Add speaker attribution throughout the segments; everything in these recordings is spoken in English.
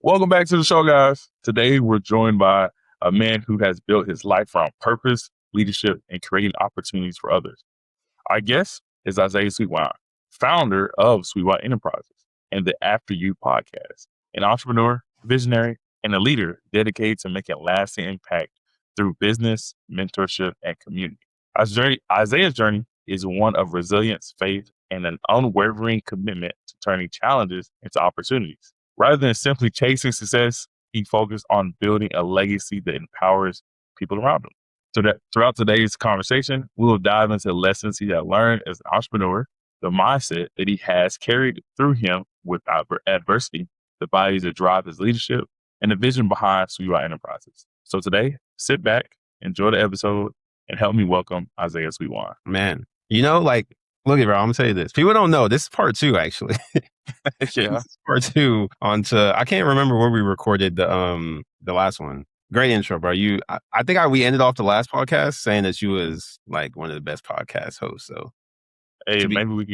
Speaker 1: Welcome back to the show, guys. Today, we're joined by a man who has built his life around purpose, leadership, and creating opportunities for others. Our guest is Isaiah Sweetwine, founder of Sweetwine Enterprises and the AFTERU Podcast, an entrepreneur, visionary, and a leader dedicated to making lasting impact through business, mentorship, and community. Isaiah's journey is one of resilience, faith, and an unwavering commitment to turning challenges into opportunities. Rather than simply chasing success, he focused on building a legacy that empowers people around him. So that throughout today's conversation, we will dive into the lessons he has learned as an entrepreneur, the mindset that he has carried through him with adversity, the values that drive his leadership, and the vision behind Sweetwine Enterprises. So today, sit back, enjoy the episode, and help me welcome Isaiah Sweetwine.
Speaker 2: Man, look at bro, I'm gonna tell you this. People don't know. This is part 2, actually.
Speaker 1: Yeah.
Speaker 2: This is part 2 onto, I can't remember where we recorded the last one. Great intro, bro. I think we ended off the last podcast saying that you was like one of the best podcast hosts. So
Speaker 1: hey, maybe we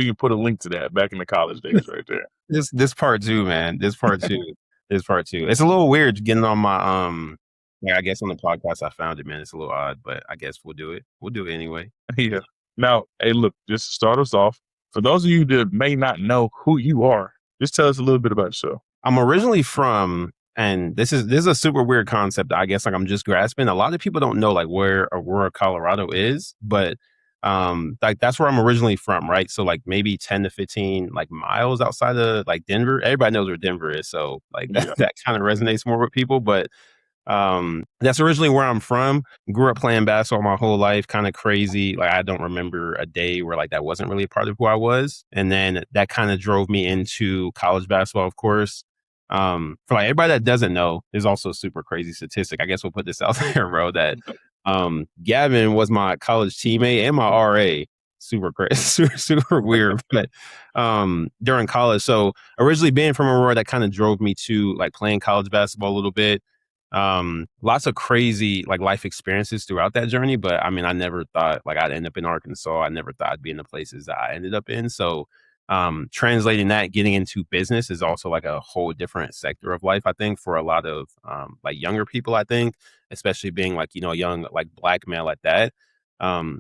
Speaker 1: can put a link to that back in the college days right there.
Speaker 2: This part 2, man. This part 2. This part 2. It's a little weird getting on my I guess on the podcast I found it, man. It's a little odd, but I guess we'll do it. We'll do it anyway.
Speaker 1: Yeah. Now, hey, look, just to start us off, for those of you that may not know who you are, just tell us a little bit about yourself.
Speaker 2: I'm originally from, and this is a super weird concept. I guess I'm just grasping. A lot of people don't know where Aurora, Colorado is, but that's where I'm originally from, right? So maybe 10 to 15 miles outside of Denver. Everybody knows where Denver is, so that kind of resonates more with people. But that's originally where I'm from. Grew up playing basketball my whole life, kind of crazy. I don't remember a day where that wasn't really a part of who I was. And then that kind of drove me into college basketball, of course. For everybody that doesn't know, there's also a super crazy statistic. I guess we'll put this out there, bro, that Gavin was my college teammate and my RA. Super crazy, super weird. But during college, so originally being from Aurora, that kind of drove me to playing college basketball a little bit. Lots of crazy life experiences throughout that journey, but I mean, I never thought I'd end up in Arkansas. I never thought I'd be in the places that I ended up in. So translating that, getting into business is also a whole different sector of life, I think, for a lot of younger people, I think, especially being a young Black male at that.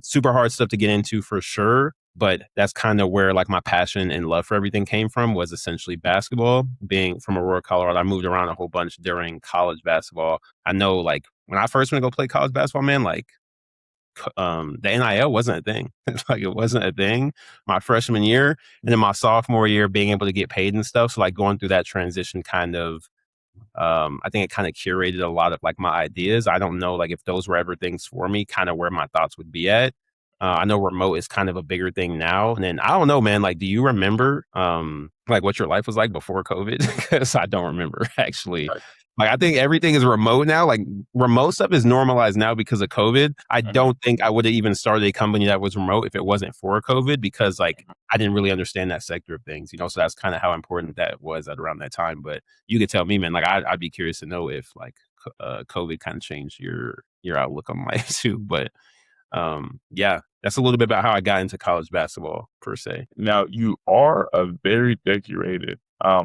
Speaker 2: Super hard stuff to get into for sure. But that's kind of where my passion and love for everything came from, was essentially basketball. Being from Aurora, Colorado, I moved around a whole bunch during college basketball. I know when I first went to go play college basketball, man, the NIL wasn't a thing. It wasn't a thing my freshman year. And then my sophomore year, being able to get paid and stuff. So going through that transition kind of, I think it kind of curated a lot of my ideas. I don't know if those were ever things for me, kind of where my thoughts would be at. I know remote is kind of a bigger thing now. And then I don't know, man, do you remember what your life was like before COVID? Because I don't remember, actually. I think everything is remote now. Remote stuff is normalized now because of COVID. I don't think I would have even started a company that was remote if it wasn't for COVID, because I didn't really understand that sector of things, so that's kind of how important that was at around that time. But you could tell me, man, I'd be curious to know if COVID kind of changed your outlook on life too. But yeah, that's a little bit about how I got into college basketball per se.
Speaker 1: Now, you are a very decorated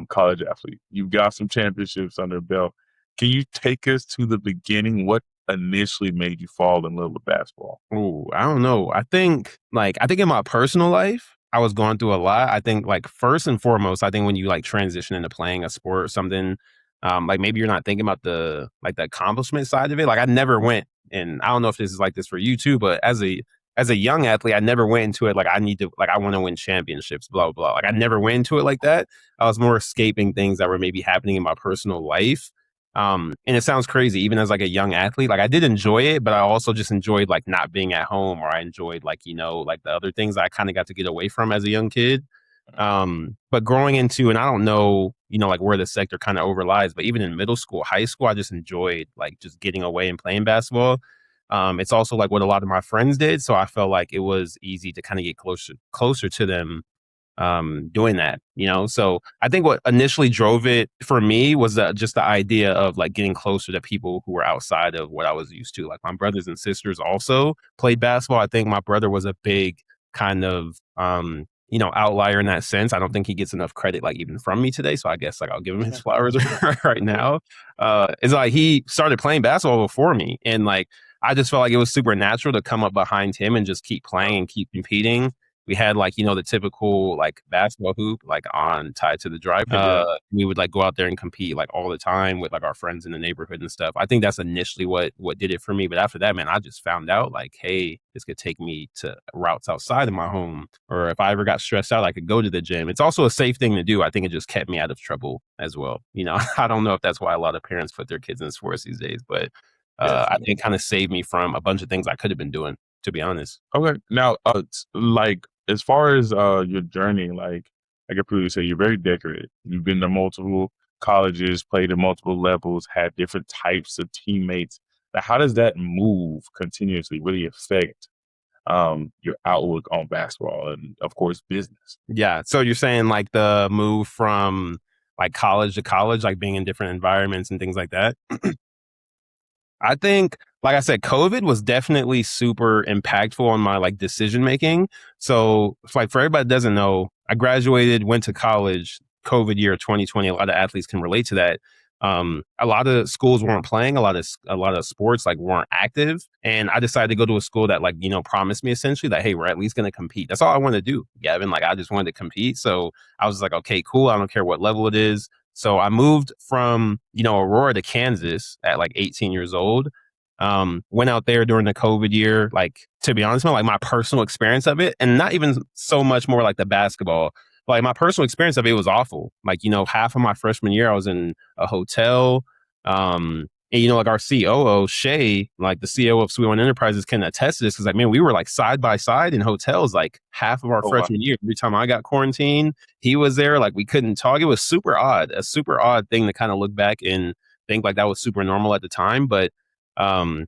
Speaker 1: college athlete. You've got some championships under the belt. Can you take us to the beginning? What initially made you fall in love with basketball?
Speaker 2: Oh, I don't know. I think in my personal life, I was going through a lot. I think first and foremost, I think when you transition into playing a sport or something, maybe you're not thinking about the accomplishment side of it. I never went, and I don't know if this is this for you too, but as a young athlete, I never went into it I want to win championships, blah, blah. I never went into it like that. I was more escaping things that were maybe happening in my personal life. And it sounds crazy, even as a young athlete, I did enjoy it, but I also just enjoyed not being at home, or I enjoyed the other things I kind of got to get away from as a young kid. But growing into, and I don't know, where the sector kind of overlies, but even in middle school, high school, I just enjoyed just getting away and playing basketball. It's also what a lot of my friends did. So I felt it was easy to kind of get closer to them doing that, So I think what initially drove it for me was just the idea of getting closer to people who were outside of what I was used to. My brothers and sisters also played basketball. I think my brother was a big kind of outlier in that sense. I don't think he gets enough credit, like even from me today. So I guess like I'll give him his flowers right now. It's like he started playing basketball before me, and like I just felt like it was super natural to come up behind him and just keep playing and keep competing. We had like, the typical like basketball hoop like on tied to the drive. We would like go out there and compete like all the time with like our friends in the neighborhood and stuff. I think that's initially what did it for me. But after that, man, I just found out like, hey, this could take me to routes outside of my home. Or if I ever got stressed out, I could go to the gym. It's also a safe thing to do. I think it just kept me out of trouble as well. I don't know if that's why a lot of parents put their kids in sports these days, but I think it kind of saved me from a bunch of things I could have been doing, to be honest.
Speaker 1: Okay. Now, like as far as your journey, like I can pretty say you're very decorated. You've been to multiple colleges, played at multiple levels, had different types of teammates. Now, how does that move continuously really affect your outlook on basketball and, of course, business?
Speaker 2: Yeah. So you're saying like the move from like college to college, like being in different environments and things like that? I think, like I said, COVID was definitely super impactful on my like decision making. So, like for everybody that doesn't know, I graduated, went to college, COVID year 2020. A lot of athletes can relate to that. A lot of schools weren't playing. A lot of sports like weren't active, and I decided to go to a school that like promised me essentially that hey, we're at least going to compete. That's all I wanted to do, Gavin. Like I just wanted to compete. So I was like, okay, cool. I don't care what level it is. So I moved from, Aurora to Kansas at like 18 years old. Went out there during the COVID year, like to be honest, man, like my personal experience of it, and not even so much more like the basketball. Like my personal experience of it was awful. Like, half of my freshman year I was in a hotel. And like our COO, Shay, like the CEO of Sweetwine Enterprises can attest to this because like, man, we were like side by side in hotels like half of our
Speaker 1: Oh, wow.
Speaker 2: freshman year. Every time I got quarantined, he was there. Like we couldn't talk. It was a super odd thing to kind of look back and think like that was super normal at the time. But um,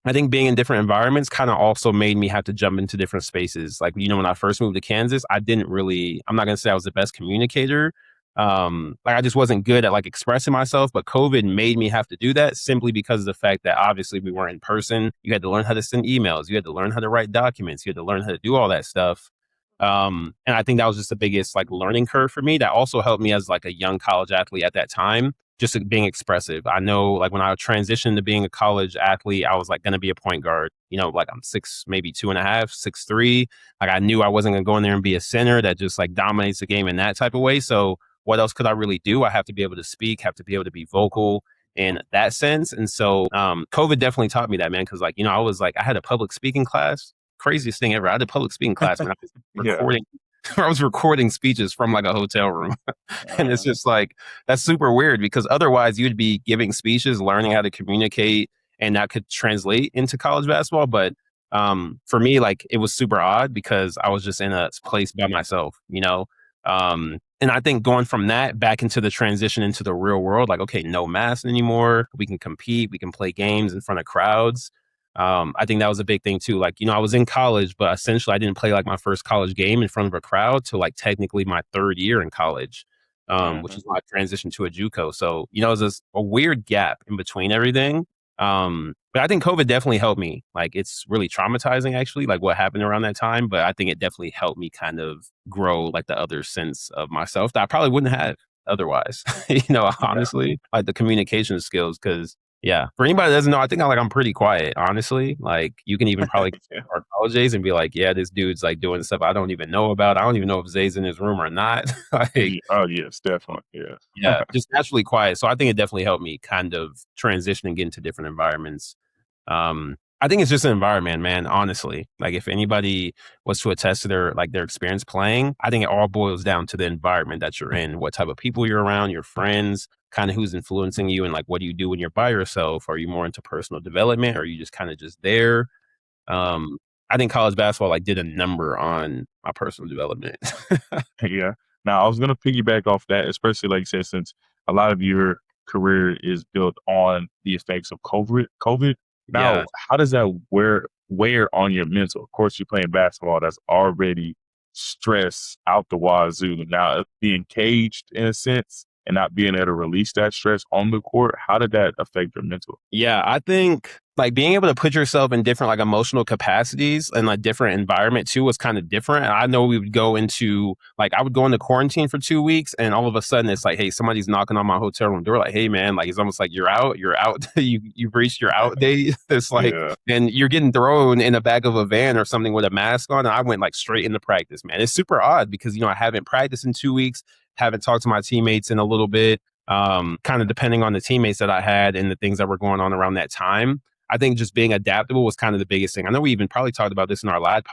Speaker 2: I think being in different environments kind of also made me have to jump into different spaces. Like, when I first moved to Kansas, I'm not going to say I was the best communicator. Like I just wasn't good at like expressing myself, but COVID made me have to do that simply because of the fact that obviously we weren't in person. You had to learn how to send emails. You had to learn how to write documents. You had to learn how to do all that stuff. And I think that was just the biggest like learning curve for me. That also helped me as like a young college athlete at that time, just being expressive. I know like when I transitioned to being a college athlete, I was like going to be a point guard, like I'm 6, maybe 2.5, 6'3". Like I knew I wasn't going to go in there and be a center that just like dominates the game in that type of way. So what else could I really do? I have to be able to speak, have to be able to be vocal in that sense. And so COVID definitely taught me that, man. Cause like, I had a public speaking class, craziest thing ever. I had a public speaking class when I was recording. I was recording speeches from like a hotel room. And it's just like, that's super weird because otherwise you'd be giving speeches, learning how to communicate, and that could translate into college basketball. But for me, like it was super odd because I was just in a place by myself, and I think going from that back into the transition into the real world, like, okay, no mask anymore. We can compete. We can play games in front of crowds. I think that was a big thing too. Like, I was in college, but essentially I didn't play like my first college game in front of a crowd till like technically my third year in college, which is when I transitioned to a JUCO. So, there's a weird gap in between everything. But I think COVID definitely helped me. Like, it's really traumatizing actually, like what happened around that time. But I think it definitely helped me kind of grow like the other sense of myself that I probably wouldn't have otherwise, honestly, like the communication skills. Cause yeah, for anybody that doesn't know, I think I'm pretty quiet, honestly. Like you can even probably our college days and be like, yeah, this dude's like doing stuff I don't even know about. I don't even know if Zay's in his room or not. Like,
Speaker 1: oh yes, definitely.
Speaker 2: Yeah, just naturally quiet. So I think it definitely helped me kind of transition and get into different environments. I think it's just an environment, man, honestly. Like if anybody was to attest to their experience playing, I think it all boils down to the environment that you're in, what type of people you're around, your friends, kind of who's influencing you, and like what do you do when you're by yourself? Are you more into personal development? Or are you just kind of just there? I think college basketball like did a number on my personal development.
Speaker 1: Yeah. Now I was gonna piggyback off that, especially like you said, since a lot of your career is built on the effects of COVID. Now,
Speaker 2: Yeah.
Speaker 1: how does that wear on your mental? Of course, you're playing basketball that's already stress out the wazoo. Now, being caged in a sense and not being able to release that stress on the court, how did that affect your mental?
Speaker 2: Yeah, I think like being able to put yourself in different like emotional capacities and like different environment too was kind of different. And I know we would go into like I would go into quarantine for 2 weeks, and all of a sudden it's like, hey, somebody's knocking on my hotel room door, like, hey man, like it's almost like you're out, you've reached your out date. It's like,
Speaker 1: Yeah.
Speaker 2: and you're getting thrown in the back of a van or something with a mask on. And I went like straight into practice, man. It's super odd because I haven't practiced in 2 weeks, haven't talked to my teammates in a little bit. Kind of depending on the teammates that I had and the things that were going on around that time. I think just being adaptable was kind of the biggest thing. I know we even probably talked about this in our last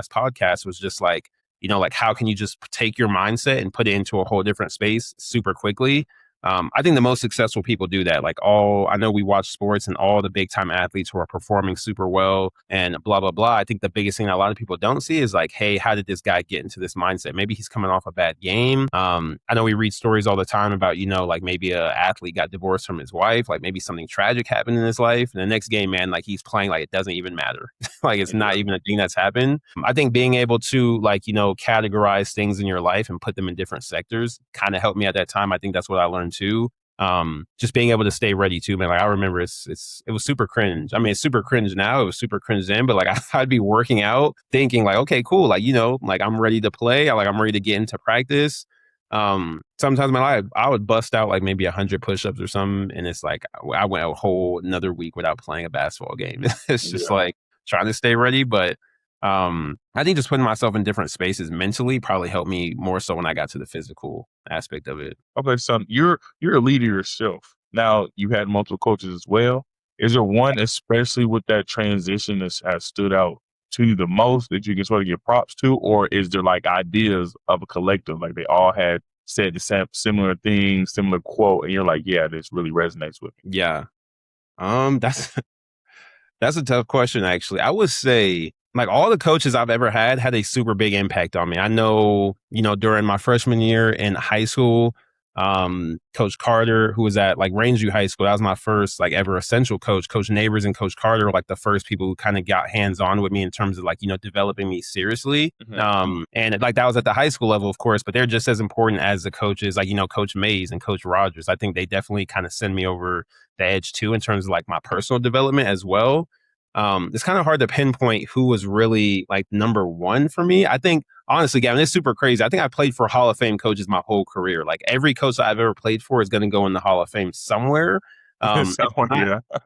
Speaker 2: podcast, was just like, like how can you just take your mindset and put it into a whole different space super quickly? I think the most successful people do that. Like I know we watch sports and all the big time athletes who are performing super well and blah, blah, blah. I think the biggest thing that a lot of people don't see is like, hey, how did this guy get into this mindset? Maybe he's coming off a bad game. I know we read stories all the time about, like maybe an athlete got divorced from his wife, like maybe something tragic happened in his life. And the next game, man, like he's playing like it doesn't even matter. Like it's not even a thing that's happened. I think being able to like, categorize things in your life and put them in different sectors kind of helped me at that time. I think that's what I learned too. Just being able to stay ready too, man. Like I remember it was super cringe. I mean, it's super cringe now. It was super cringe then, but like I'd be working out thinking like, okay, cool. Like, like I'm ready to play. Like I'm ready to get into practice. Sometimes in my life, I would bust out like maybe 100 push-ups or something. And it's like, I went a whole another week without playing a basketball game. It's just like trying to stay ready. But I think just putting myself in different spaces mentally probably helped me more so when I got to the physical aspect of it.
Speaker 1: Okay, so you're a leader yourself. Now you had multiple coaches as well. Is there one, especially with that transition, that has stood out to you the most that you can sort of give props to, or is there like ideas of a collective, like they all had said the same similar things, similar quote, and you're like, yeah, this really resonates with me?
Speaker 2: Yeah. That's that's a tough question, actually. I would say like all the coaches I've ever had a super big impact on me. I know, during my freshman year in high school, Coach Carter, who was at like Rangeview High School, that was my first like ever essential coach. Coach Neighbors and Coach Carter were like the first people who kind of got hands on with me in terms of like, developing me seriously. And like that was at the high school level, of course, but they're just as important as the coaches, like, Coach Mays and Coach Rogers. I think they definitely kind of send me over the edge too in terms of like my personal development as well. It's kind of hard to pinpoint who was really like number one for me. I think honestly, Gavin, it's super crazy. I think I played for Hall of Fame coaches my whole career. Like every coach I've ever played for is going to go in the Hall of Fame somewhere. If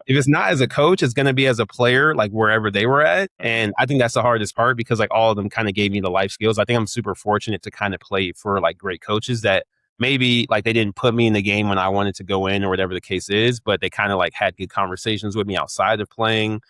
Speaker 2: it's not as a coach, it's going to be as a player, like wherever they were at. And I think that's the hardest part because like all of them kind of gave me the life skills. I think I'm super fortunate to kind of play for like great coaches that maybe like they didn't put me in the game when I wanted to go in or whatever the case is, but they kind of like had good conversations with me outside of playing.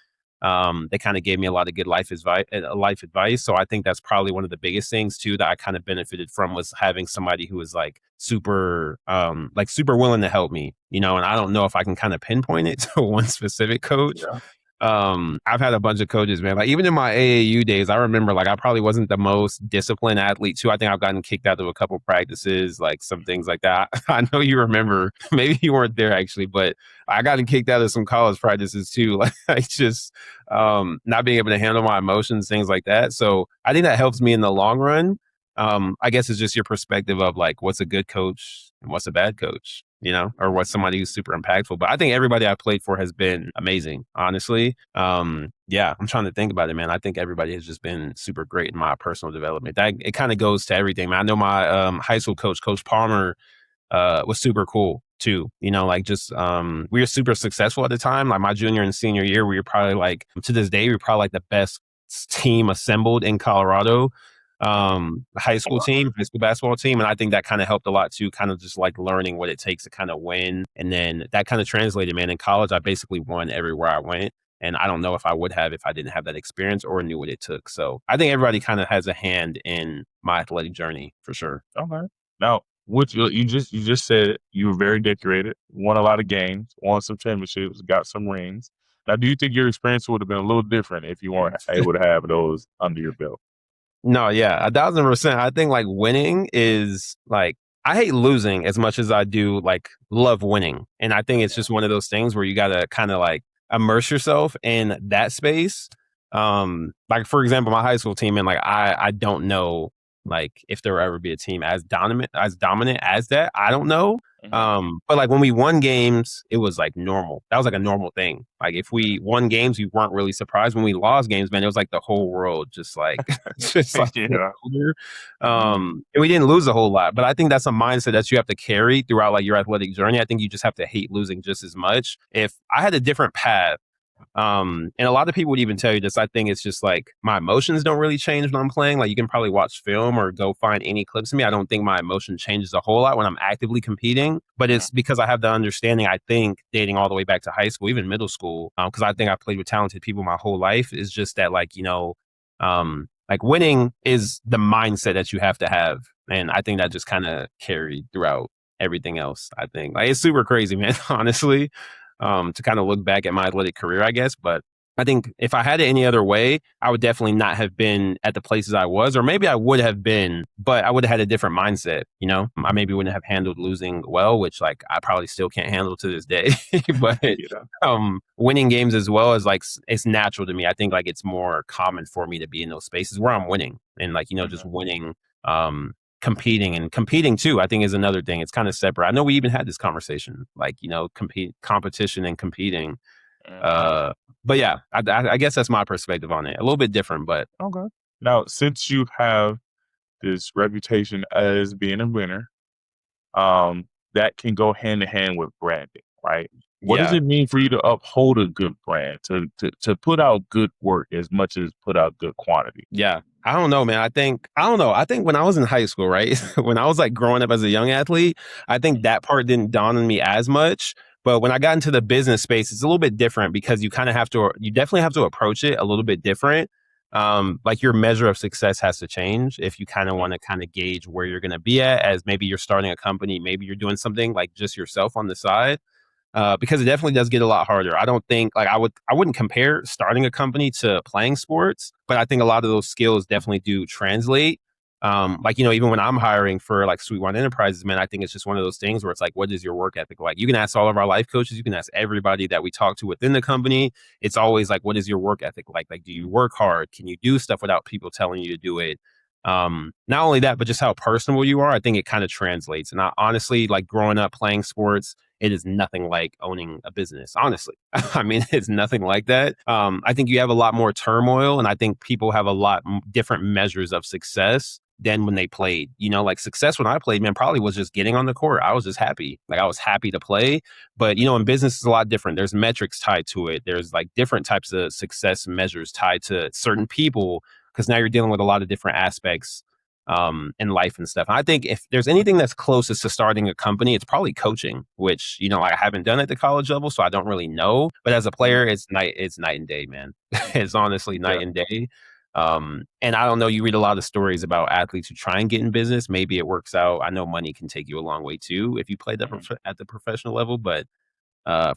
Speaker 2: They kind of gave me a lot of good life advice. So I think that's probably one of the biggest things too that I kind of benefited from was having somebody who was like super willing to help me, and I don't know if I can kind of pinpoint it to one specific coach.
Speaker 1: Yeah.
Speaker 2: I've had a bunch of coaches, man. Like even in my AAU days, I remember like I probably wasn't the most disciplined athlete too. I think I've gotten kicked out of a couple practices, like some things like that. I know you remember, maybe you weren't there actually, but I gotten kicked out of some college practices too. Like just not being able to handle my emotions, things like that. So I think that helps me in the long run. I guess it's just your perspective of like what's a good coach and what's a bad coach, or what's somebody who's super impactful. But I think everybody I've played for has been amazing, honestly. Yeah, I'm trying to think about it, man. I think everybody has just been super great in my personal development. It kind of goes to everything, man. I know my high school coach, Coach Palmer, was super cool too. Like just we were super successful at the time. Like my junior and senior year, we were probably like to this day, we were probably like the best team assembled in Colorado. High school basketball team. And I think that kind of helped a lot too, kind of just like learning what it takes to kind of win. And then that kind of translated, man. In college, I basically won everywhere I went. And I don't know if I would have if I didn't have that experience or knew what it took. So I think everybody kind of has a hand in my athletic journey for sure.
Speaker 1: Okay. Now, what you just said, you were very decorated, won a lot of games, won some championships, got some rings. Now, do you think your experience would have been a little different if you weren't able to have those under your belt?
Speaker 2: No, yeah, 1,000%. I think like winning is like, I hate losing as much as I do like love winning. And I think it's just one of those things where you got to kind of like immerse yourself in that space. Like for example, my high school team, and like, I don't know like if there will ever be a team as dominant as that. I don't know.
Speaker 1: Mhm.
Speaker 2: But like when we won games, it was like normal. That was like a normal thing. Like if we won games, we weren't really surprised. When we lost games, man, it was like the whole world just like just like flipped
Speaker 1: Yeah.
Speaker 2: over.
Speaker 1: Mhm.
Speaker 2: And we didn't lose a whole lot, but I think that's a mindset that you have to carry throughout like your athletic journey. I think you just have to hate losing just as much. If I had a different path, and a lot of people would even tell you this. I think it's just like my emotions don't really change when I'm playing. Like you can probably watch film or go find any clips of me. I don't think my emotion changes a whole lot when I'm actively competing, but
Speaker 1: Mhm.
Speaker 2: it's because I have the understanding, I think, dating all the way back to high school, even middle school, because I think I played with talented people my whole life. Is just that like, like winning is the mindset that you have to have. And I think that just kind of carried throughout everything else. I think like it's super crazy, man, honestly, to kind of look back at my athletic career, I guess. But I think if I had it any other way, I would definitely not have been at the places I was, or maybe I would have been, but I would have had a different mindset. I maybe wouldn't have handled losing well, which like I probably still can't handle to this day. But
Speaker 1: Yeah.
Speaker 2: winning games as well is like it's natural to me. I think like it's more common for me to be in those spaces where I'm winning and like just
Speaker 1: Mhm.
Speaker 2: winning. Competing too, I think is another thing. It's kind of separate. I know we even had this conversation, like competition and competing.
Speaker 1: Mhm.
Speaker 2: Uh, but yeah, I guess that's my perspective on it. A little bit different, but
Speaker 1: Okay. Now, since you have this reputation as being a winner, that can go hand in hand with branding, right? What does
Speaker 2: yeah,
Speaker 1: it mean for you to uphold a good brand, to put out good work as much as put out good quantity?
Speaker 2: yeah. I don't know, man. I don't know. I think when I was in high school, right, when I was like growing up as a young athlete, I think that part didn't dawn on me as much. But when I got into the business space, it's a little bit different because you definitely have to approach it a little bit different. Like your measure of success has to change if you kind of want to kind of gauge where you're going to be at, as maybe you're starting a company, maybe you're doing something like just yourself on the side. Because it definitely does get a lot harder. I don't think like I wouldn't compare starting a company to playing sports, but I think a lot of those skills definitely do translate. Like even when I'm hiring for like Sweetwine Enterprises, man, I think it's just one of those things where it's like, what is your work ethic like? You can ask all of our life coaches, you can ask everybody that we talk to within the company. It's always like, what is your work ethic like? Like, do you work hard? Can you do stuff without people telling you to do it? Not only that, but just how personable you are. I think it kind of translates. And I honestly, like growing up playing sports, it is nothing like owning a business, honestly. I mean, it's nothing like that. I think you have a lot more turmoil, and I think people have a lot different measures of success than when they played. Like success when I played, man, probably was just getting on the court. I was just happy. Like I was happy to play. But, in business, it's a lot different. There's metrics tied to it. There's like different types of success measures tied to certain people because now you're dealing with a lot of different aspects in life and stuff. And I think if there's anything that's closest to starting a company, it's probably coaching, which I haven't done at the college level, so I don't really know. But as a
Speaker 1: Mhm.
Speaker 2: player, it's night and day, man. It's honestly night
Speaker 1: Yeah.
Speaker 2: and day. And I don't know. You read a lot of stories about athletes who try and get in business. Maybe it works out. I know money can take you a long way too if you play
Speaker 1: Mhm.
Speaker 2: at the professional level, but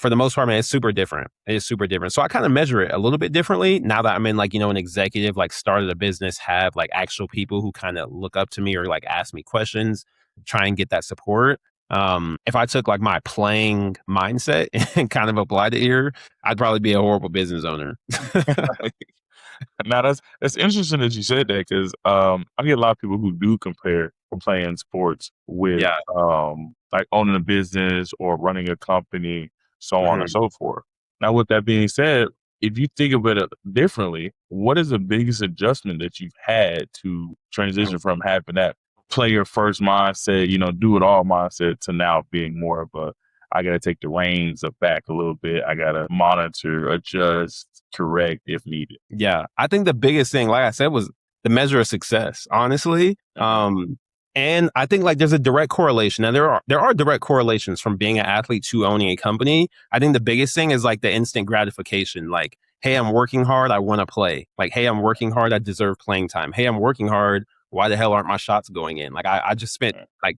Speaker 2: for the most part, man, it's super different. It is super different. So I kind of measure it a little bit differently now that I'm in like, an executive, like started a business, have like actual people who kind of look up to me or like ask me questions, try and get that support. If I took like my playing mindset and kind of applied it here, I'd probably be a horrible business owner.
Speaker 1: Now that's interesting that you said that because I get a lot of people who do compare playing sports with
Speaker 2: Yeah.
Speaker 1: like owning a business or running a company, so on and
Speaker 2: Mhm.
Speaker 1: so forth. Now, with that being said, if you think of it differently, what is the biggest adjustment that you've had to transition from having that player first mindset, do it all mindset to now being more of a I got to take the reins of back a little bit. I got to monitor, adjust, correct if needed.
Speaker 2: Yeah, I think the biggest thing, like I said, was the measure of success, honestly.
Speaker 1: Mhm.
Speaker 2: And I think like there's a direct correlation. And there are direct correlations from being an athlete to owning a company. I think the biggest thing is like the instant gratification. Like, hey, I'm working hard, I want to play. Like, hey, I'm working hard, I deserve playing time. Hey, I'm working hard. Why the hell aren't my shots going in? Like I just spent
Speaker 1: Mm,
Speaker 2: like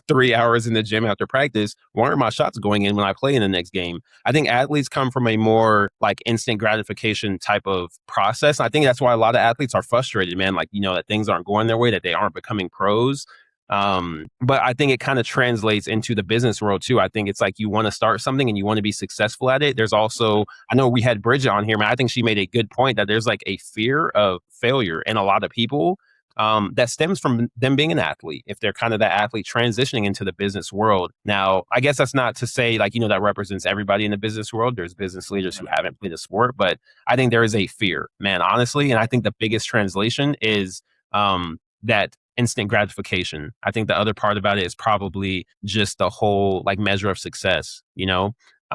Speaker 2: 3 hours in the gym after practice. Why aren't my shots going in when I play in the next game? I think athletes come from a more like instant gratification type of process. And I think that's why a lot of athletes are frustrated, man. Like, that things aren't going their way, that they aren't becoming pros. But I think it kind of translates into the business world too. I think it's like you want to start something and you want to be successful at it. There's also, I know we had Bridget on here, man. I think she made a good point that there's like a fear of failure in a lot of people that stems from them being an athlete. If they're kind of that athlete transitioning into the business world. Now, I guess that's not to say like, that represents everybody in the business world. There's business leaders who haven't played a sport, but I think there is a fear, man, honestly. And I think the biggest translation is that instant gratification. I think the other part about it is probably just the whole like measure of success,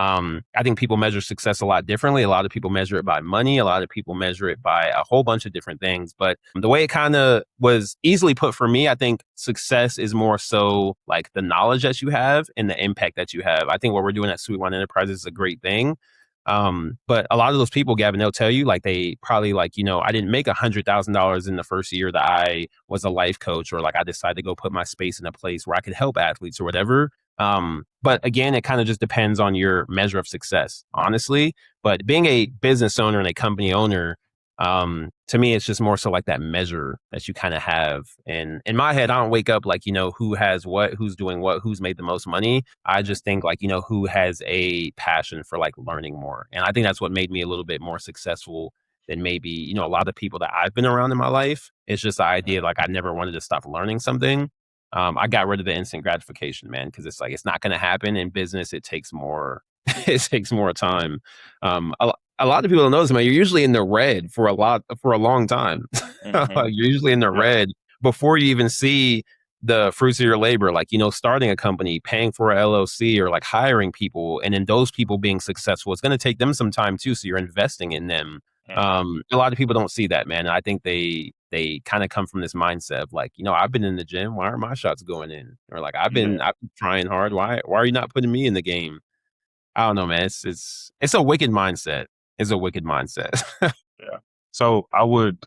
Speaker 2: I think people measure success a lot differently. A lot of people measure it by money. A lot of people measure it by a whole bunch of different things. But the way it kind of was easily put for me, I think success is more so like the knowledge that you have and the impact that you have. I think what we're doing at Sweetwine Enterprises is a great thing. But a lot of those people, Gavin, they'll tell you like they probably like, I didn't make $100,000 in the first year that I was a life coach, or like I decided to go put my space in a place where I could help athletes or whatever. But again, it kind of just depends on your measure of success, honestly. But being a business owner and a company owner, to me, it's just more so like that measure that you kind of have. And in my head, I don't wake up like, who has what, who's doing what, who's made the most money. I just think like, who has a passion for like learning more. And I think that's what made me a little bit more successful than maybe, a lot of people that I've been around in my life. It's just the idea like I never wanted to stop learning something. I got rid of the instant gratification, man, because it's like it's not going to happen in business. It takes more. It takes more time. A lot of people don't know this, man. You're usually in the red for a long time. You're usually in the red before you even see the fruits of your labor, like starting a company, paying for an LLC, or like hiring people, and then those people being successful. It's going to take them some time too. So you're investing in them. A lot of people don't see that, man. And I think they kind of come from this mindset of like, I've been in the gym. Why aren't my shots going in? Or like, I've been trying hard. Why are you not putting me in the game? I don't know, man. It's a wicked mindset. It's a wicked mindset.
Speaker 1: Yeah. So I would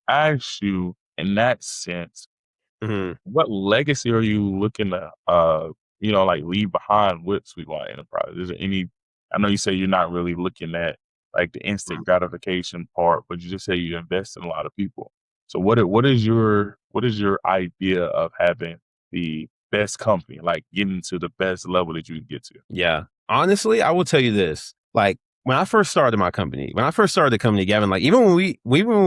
Speaker 1: ask you in that sense, what legacy are you looking to, like leave behind with Sweetwine Enterprise? Is there any, I know you say you're not really looking at like the instant gratification part, but you just say you invest in a lot of people. So what is your idea of having the best company, like getting to the best level that you can get to?
Speaker 2: Yeah. Honestly, I will tell you this. Like when I first started the company, Gavin, like even when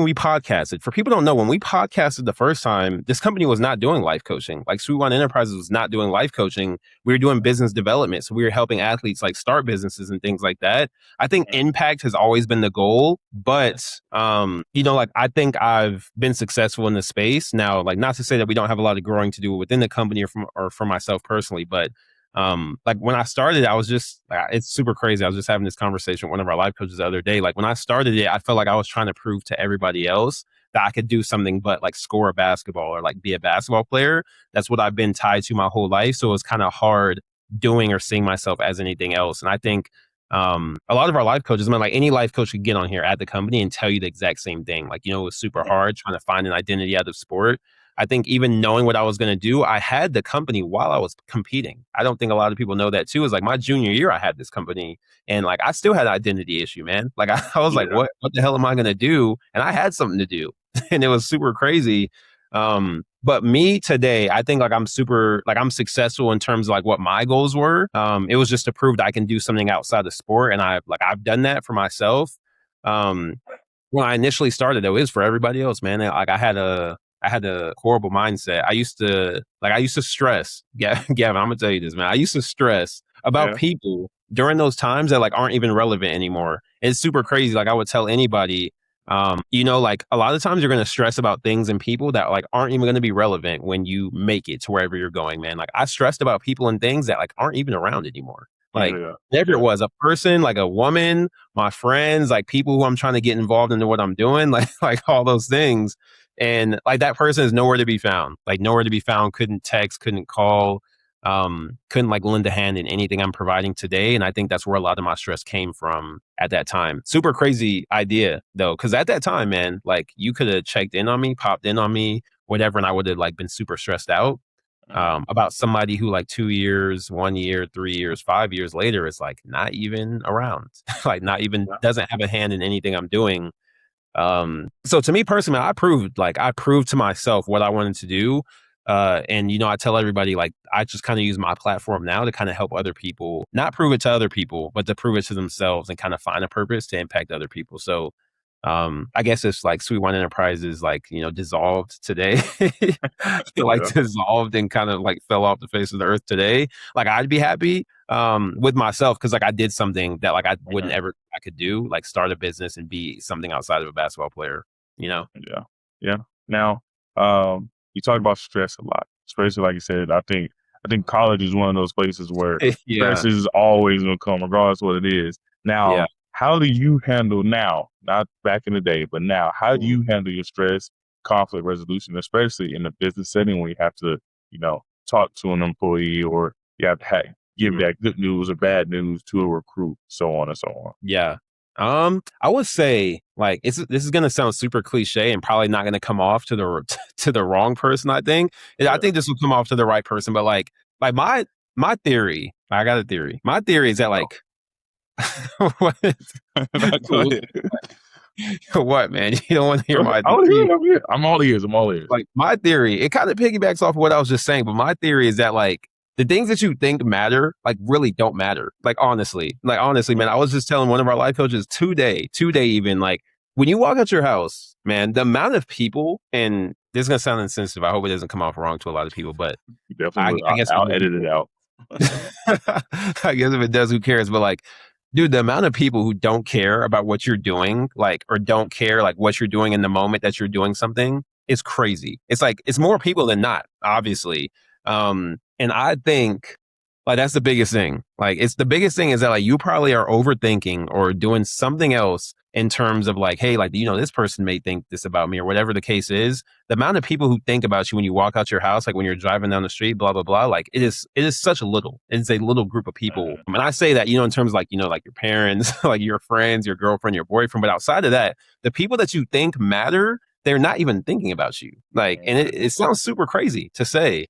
Speaker 2: we podcasted, for people who don't know, when we podcasted the first time, this company was not doing life coaching. Like Sweetwine Enterprises was not doing life coaching. We were doing business development. So we were helping athletes like start businesses and things like that. I think impact has always been the goal, but like I think I've been successful in the space. Now, like not to say that we don't have a lot of growing to do within the company or for myself personally, but like when I started, I was just, it's super crazy. I was just having this conversation with one of our life coaches the other day. Like when I started it, I felt like I was trying to prove to everybody else that I could do something but like score a basketball or like be a basketball player. That's what I've been tied to my whole life. So it was kind of hard doing or seeing myself as anything else. And I think a lot of our life coaches, like any life coach could get on here at the company and tell you the exact same thing. Like, it was super hard trying to find an identity out of sport. I think even knowing what I was going to do, I had the company while I was competing. I don't think a lot of people know that too. Is like my junior year, I had this company and like I still had an identity issue, man. Like I was like, what the hell am I going to do? And I had something to do and it was super crazy. But me today, I think like I'm successful in terms of like what my goals were. It was just to prove that I can do something outside of sport. And I've done that for myself. When I initially started though, it was for everybody else, man. Like I had a horrible mindset. I used to stress. Gavin, I'm gonna tell you this, man. I used to stress about people during those times that like aren't even relevant anymore. It's super crazy. Like I would tell anybody, like a lot of times you're gonna stress about things and people that like aren't even gonna be relevant when you make it to wherever you're going, man. Like I stressed about people and things that like aren't even around anymore. Like whatever it was, a person, like a woman, my friends, like people who I'm trying to get involved into what I'm doing, like all those things. And like that person is nowhere to be found, couldn't text, couldn't call, couldn't like lend a hand in anything I'm providing today. And I think that's where a lot of my stress came from at that time. Super crazy idea though. Cause at that time, man, like you could have checked in on me, popped in on me, whatever. And I would have like been super stressed out. About somebody who like 2 years, 1 year, 3 years, 5 years later is like not even around, like not even doesn't have a hand in anything I'm doing. So to me personally, I proved to myself what I wanted to do. And I tell everybody, like, I just kind of use my platform now to kind of help other people, not prove it to other people, but to prove it to themselves and kind of find a purpose to impact other people. So I guess it's like Sweetwine Enterprises, like, dissolved today, like
Speaker 1: Yeah.
Speaker 2: dissolved and kind of like fell off the face of the earth today. Like I'd be happy, with myself because like I did something that like I wouldn't
Speaker 1: Mhm.
Speaker 2: ever I could do, like start a business and be something outside of a basketball player, you know?
Speaker 1: Yeah. Yeah. Now, you talk about stress a lot, especially like you said. I think college is one of those places where stress
Speaker 2: Yeah,
Speaker 1: is always going to come, regardless of what it is.
Speaker 2: yeah.
Speaker 1: Now, how do you handle now? Not back in the day, but now, how do
Speaker 2: Mhm.
Speaker 1: you handle your stress, conflict resolution, especially in a business setting where you have to, talk to an employee or you have to give
Speaker 2: Mhm.
Speaker 1: that good news or bad news to a recruit, so on and so on.
Speaker 2: Yeah. I would say like this is gonna sound super cliche and probably not gonna come off to the to the wrong person. I think. And I
Speaker 1: Yeah.
Speaker 2: think this will come off to the right person, but like my theory. I got a theory. My theory is that
Speaker 1: No.
Speaker 2: like what,
Speaker 1: Go ahead.
Speaker 2: what man? You don't want to hear
Speaker 1: Go ahead.
Speaker 2: my
Speaker 1: I'm
Speaker 2: theory.
Speaker 1: here. I'm here. I'm all ears. I'm all ears.
Speaker 2: Like my theory, it kind of piggybacks off of what I was just saying, but my theory is that like the things that you think matter, like really don't matter. Like honestly, man, I was just telling one of our life coaches today even, like when you walk out your house, man, the amount of people, and this is gonna sound insensitive. I hope it doesn't come off wrong to a lot of people, but
Speaker 1: You definitely will.
Speaker 2: I guess
Speaker 1: I'll edit it out.
Speaker 2: I guess if it does, who cares? But like, dude, the amount of people who don't care about what you're doing, like, or don't care like what you're doing in the moment that you're doing something is crazy. It's like it's more people than not, obviously. And I think like that's the biggest thing. Like it's the biggest thing is that like you probably are overthinking or doing something else in terms of like, hey, like, this person may think this about me or whatever the case is. The amount of people who think about you when you walk out your house, like when you're driving down the street, blah, blah, blah, like it is such a little, it's a little group of people.
Speaker 1: Mhm.
Speaker 2: And I say that, in terms of like, like your parents, like your friends, your girlfriend, your boyfriend. But outside of that, the people that you think matter, they're not even thinking about you. Like, and
Speaker 1: Mhm.
Speaker 2: it sounds super crazy to say.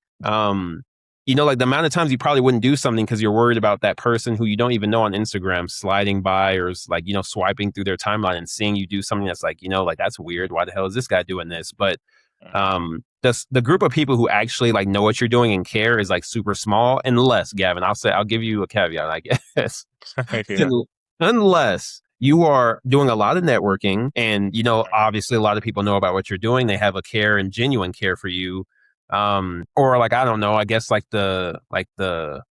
Speaker 2: Like the amount of times you probably wouldn't do something because you're worried about that person who you don't even know on Instagram sliding by or like, swiping through their timeline and seeing you do something that's like, like that's weird. Why the hell is this guy doing this? But
Speaker 1: Mhm.
Speaker 2: the group of people who actually like know what you're doing and care is like super small, unless Gavin, I'll give you a caveat, I guess.
Speaker 1: Yeah.
Speaker 2: Unless you are doing a lot of networking and obviously a lot of people know about what you're doing, they have a care and genuine care for you, or like I don't know, I guess like the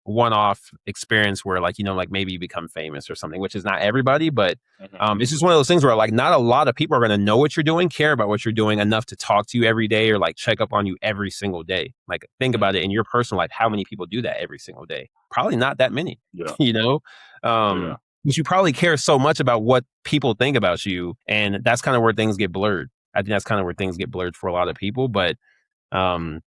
Speaker 2: one-off experience where like like maybe you become famous or something, which is not everybody, but
Speaker 1: Mhm.
Speaker 2: it's just one of those things where like not a lot of people are going to know what you're doing, care about what you're doing enough to talk to you every day or like check up on you every single day. Like think about it in your personal life, how many people do that every single day? Probably not that many.
Speaker 1: Yeah.
Speaker 2: you know
Speaker 1: Yeah.
Speaker 2: but you probably care so much about what people think about you, and that's kind of where things get blurred. I think that's kind of where things get blurred for a lot of people, but um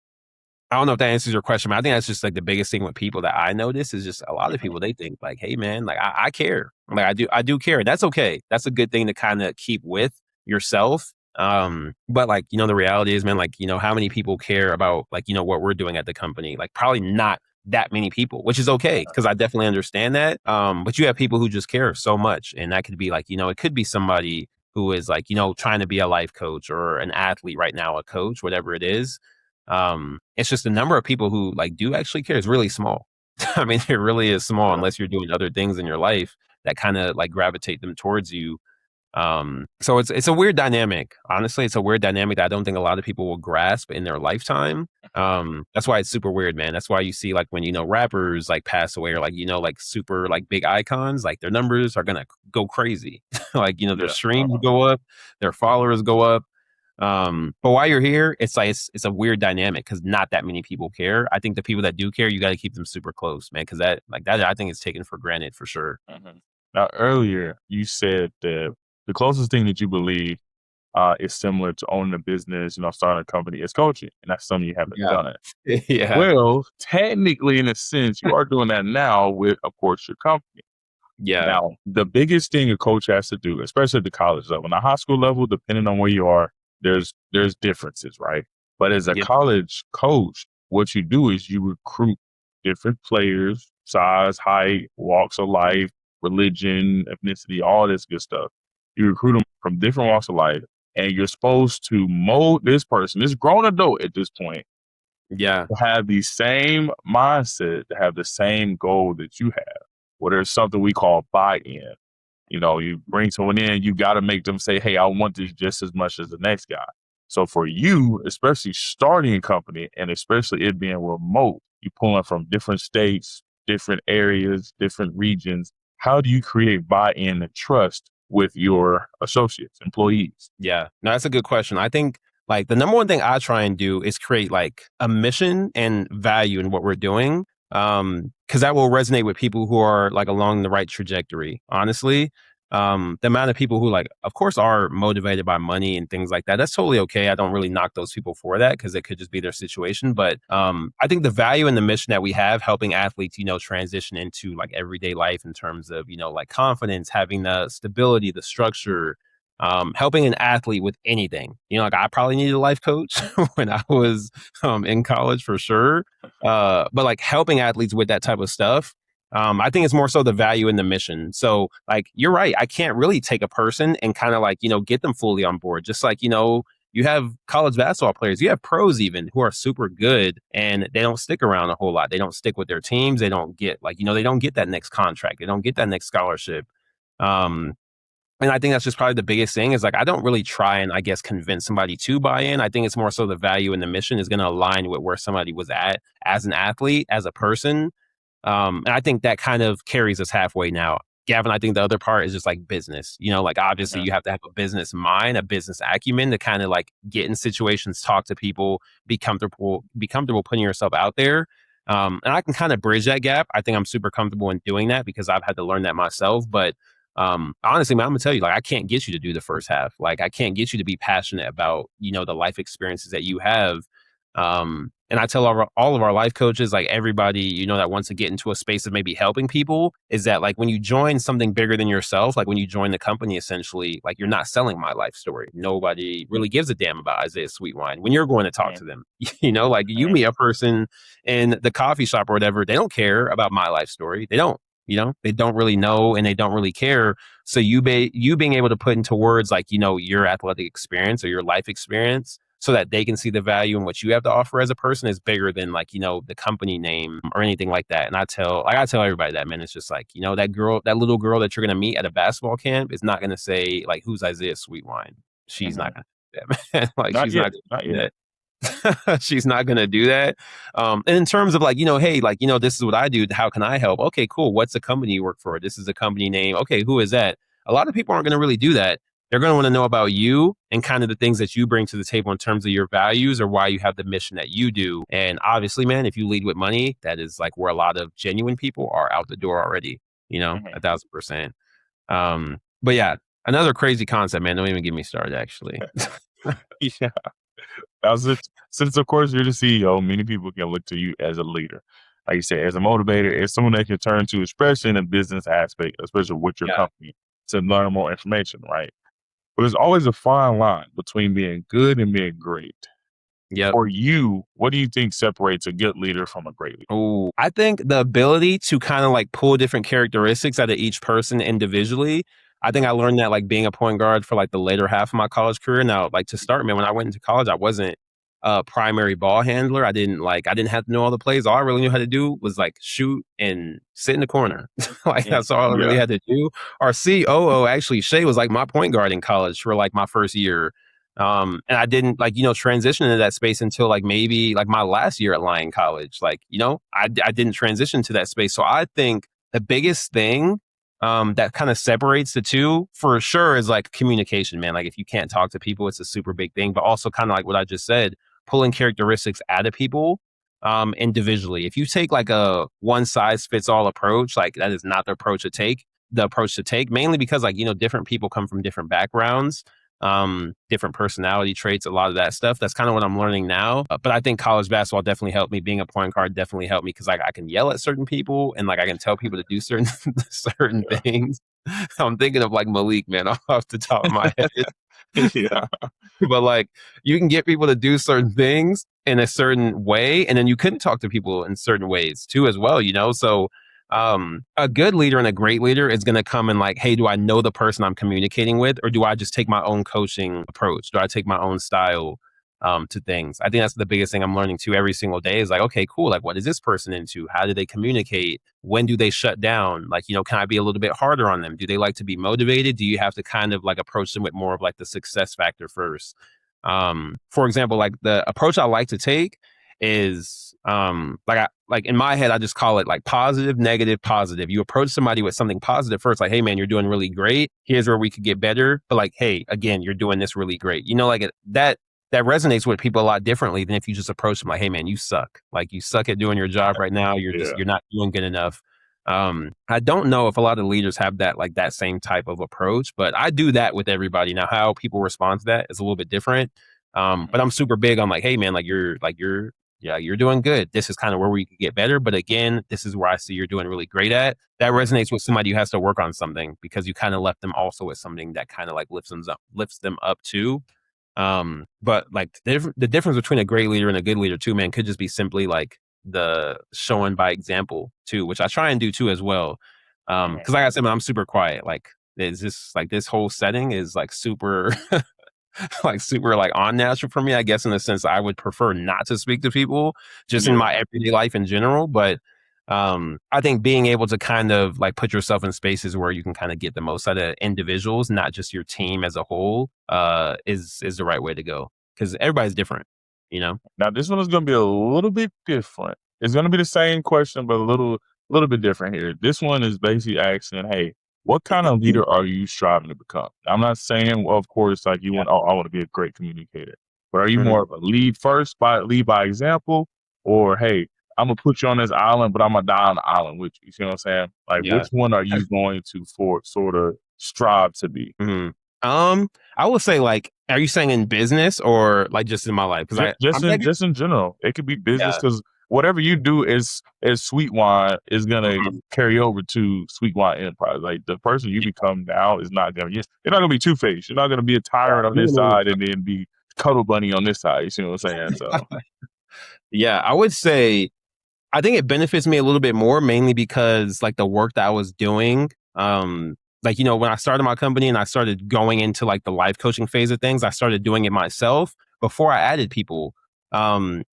Speaker 2: I don't know if that answers your question, but I think that's just like the biggest thing with people that I notice is just a lot of
Speaker 1: Mhm.
Speaker 2: people, they think like, hey man, like I care. Like I do care. That's okay. That's a good thing to kind of keep with yourself. But like, the reality is, man, like, how many people care about like, what we're doing at the company? Like probably not that many people, which is okay because I definitely understand that. But you have people who just care so much. And that could be like, it could be somebody who is like, trying to be a life coach or an athlete right now, a coach, whatever it is. It's just the number of people who like do actually care is really small. I mean, it really is small
Speaker 1: Yeah.
Speaker 2: unless you're doing other things in your life that kind of like gravitate them towards you. So it's a weird dynamic. Honestly, it's a weird dynamic that I don't think a lot of people will grasp in their lifetime. That's why it's super weird, man. That's why you see like when rappers like pass away or like like super like big icons, like their numbers are gonna go crazy. Like their
Speaker 1: Yeah.
Speaker 2: streams go up, their followers go up. But while you're here, it's like it's a weird dynamic because not that many people care. I think the people that do care, you got to keep them super close, man. Because that I think is taken for granted for sure.
Speaker 1: Mhm. Now, earlier you said that the closest thing that you believe is similar to owning a business, starting a company, is coaching, and that's something you haven't
Speaker 2: Yeah,
Speaker 1: done.
Speaker 2: yeah,
Speaker 1: Well, technically, in a sense, you are doing that now with, of course, your company.
Speaker 2: yeah,
Speaker 1: Now, the biggest thing a coach has to do, especially at the college level, now high school level, depending on where you are, there's differences, right? But as a
Speaker 2: yeah,
Speaker 1: college coach, what you do is you recruit different players, size, height, walks of life, religion, ethnicity, all this good stuff. You recruit them from different walks of life, and you're supposed to mold this person, this grown adult at this point,
Speaker 2: yeah,
Speaker 1: to have the same mindset, to have the same goal that you have. Well, there's something we call buy-in. You bring someone in, you got to make them say, hey, I want this just as much as the next guy. So for you, especially starting a company and especially it being remote, you pulling from different states, different areas, different regions. How do you create buy-in and trust with your associates, employees?
Speaker 2: Yeah, no, that's a good question. I think like the number one thing I try and do is create like a mission and value in what we're doing. Because that will resonate with people who are like along the right trajectory. Honestly, the amount of people who like, of course, are motivated by money and things like that. That's totally okay. I don't really knock those people for that because it could just be their situation. But I think the value and the mission that we have helping athletes, transition into like everyday life in terms of, like confidence, having the stability, the structure, helping an athlete with anything. Like I probably needed a life coach when I was in college for sure. But like helping athletes with that type of stuff, I think it's more so the value in the mission. So like, you're right. I can't really take a person and kind of like, get them fully on board. Just like, you have college basketball players, you have pros even who are super good and they don't stick around a whole lot. They don't stick with their teams. They don't get like, they don't get that next contract. They don't get that next scholarship. And I think that's just probably the biggest thing is like, I don't really try and I guess convince somebody to buy in. I think it's more so the value and the mission is going to align with where somebody was at as an athlete, as a person. And I think that kind of carries us halfway now. Gavin, I think the other part is just like business, like obviously you have to have a business mind, a business acumen to kind of like get in situations, talk to people, be comfortable putting yourself out there. And I can kind of bridge that gap. I think I'm super comfortable in doing that because I've had to learn that myself. But honestly, man, I'm gonna tell you, like, I can't get you to do the first half. Like, I can't get you to be passionate about, the life experiences that you have. And I tell all of our life coaches, like everybody, that wants to get into a space of maybe helping people is that like when you join something bigger than yourself, like when you join the company, essentially, like you're not selling my life story. Nobody really gives a damn about Isaiah Sweetwine when you're going to talk to them. Like you meet a person in the coffee shop or whatever, they don't care about my life story. They don't. They don't really know and they don't really care. So you being able to put into words like, your athletic experience or your life experience so that they can see the value in what you have to offer as a person is bigger than like, the company name or anything like that. And I tell everybody that, man, it's just like, that little girl that you're going to meet at a basketball camp is not going to say like, who's Isaiah Sweetwine? She's not going to do that, man. Like
Speaker 1: Not
Speaker 2: she's
Speaker 1: yet.
Speaker 2: not going to do that. She's not going to do that. And in terms of like, hey, like, this is what I do. How can I help? Okay, cool. What's the company you work for? This is the company name. Okay, who is that? A lot of people aren't going to really do that. They're going to want to know about you and kind of the things that you bring to the table in terms of your values or why you have the mission that you do. And obviously, man, if you lead with money, that is like where a lot of genuine people are out the door already, 1,000%. But yeah, another crazy concept, man. Don't even get me started, actually.
Speaker 1: Yeah. Since of course you're the CEO, many people can look to you as a leader. Like you said, as a motivator, as someone they can turn to, especially in a business aspect, especially with your company, to learn more information, right? But there's always a fine line between being good and being great.
Speaker 2: Yeah.
Speaker 1: For you, what do you think separates a good leader from a great leader?
Speaker 2: Oh, I think the ability to kind of like pull different characteristics out of each person individually. I think I learned that like being a point guard for like the later half of my college career. Now, like to start, man, when I went into college, I wasn't a primary ball handler. I didn't have to know all the plays. All I really knew how to do was like shoot and sit in the corner. Like that's all I really had to do. Our COO, actually, Shay, was like my point guard in college for like my first year. And I didn't like, transition into that space until like maybe like my last year at Lyon College. Like, I didn't transition to that space. So I think the biggest thing that kind of separates the two for sure is like communication, man. Like if you can't talk to people, it's a super big thing, but also kind of like what I just said, pulling characteristics out of people individually. If you take like a one size fits all approach, like that is not the approach to take, mainly because like, different people come from different backgrounds, different personality traits, a lot of that stuff. That's kind of what I'm learning now. But I think college basketball definitely helped me. Being a point guard definitely helped me because like I can yell at certain people and like I can tell people to do certain things. I'm thinking of like Malik, man, off the top of my head.
Speaker 1: Yeah.
Speaker 2: But like you can get people to do certain things in a certain way, and then you couldn't talk to people in certain ways too as well, So a good leader and a great leader is going to come and like, hey, do I know the person I'm communicating with, or do I just take my own coaching approach? Do I take my own style? to things. I think that's the biggest thing I'm learning too every single day is like, okay, cool. Like, what is this person into? How do they communicate? When do they shut down? Like, can I be a little bit harder on them? Do they like to be motivated? Do you have to kind of like approach them with more of like the success factor first? For example, like the approach I like to take is like in my head, I just call it like positive, negative, positive. You approach somebody with something positive first, like, hey man, you're doing really great. Here's where we could get better. But like, hey, again, you're doing this really great. That resonates with people a lot differently than if you just approach them like, hey man, you suck. Like you suck at doing your job right now. You're not doing good enough. I don't know if a lot of leaders have that same type of approach, but I do that with everybody. Now, how people respond to that is a little bit different. But I'm super big on like, hey man, you're doing good. This is kind of where we could get better. But again, this is where I see you're doing really great at. That resonates with somebody who has to work on something because you kind of left them also with something that kind of like lifts them up too. But like the difference between a great leader and a good leader too, man, could just be simply like the showing by example too, which I try and do too as well. Cause like I said, man, I'm super quiet. Like it's just like this whole setting is like super like super like unnatural for me, I guess, in the sense I would prefer not to speak to people just in my everyday life in general. But I think being able to kind of like put yourself in spaces where you can kind of get the most out of individuals, not just your team as a whole, is the right way to go because everybody's different,
Speaker 1: Now this one is going to be a little bit different. It's going to be the same question, but a little bit different here. This one is basically asking, hey, what kind of leader are you striving to become? I'm not saying, well, of course, like I want to be a great communicator, but are you more of a lead by example, or hey, I'm gonna put you on this island, but I'm gonna die on the island with you. You see what I'm saying? Like, which one are you going to sort of strive to be?
Speaker 2: I would say like, are you saying in business or like just in my life? Because
Speaker 1: just in general, it could be business because whatever you do is Sweetwine is gonna carry over to Sweetwine Enterprise. Like the person you become now is not gonna. You're not gonna be two-faced. You're not gonna be a tyrant on this side and then be cuddle bunny on this side. You see what I'm saying? So
Speaker 2: yeah, I would say I think it benefits me a little bit more, mainly because like the work that I was doing, like, when I started my company and I started going into like the life coaching phase of things, I started doing it myself before I added people. And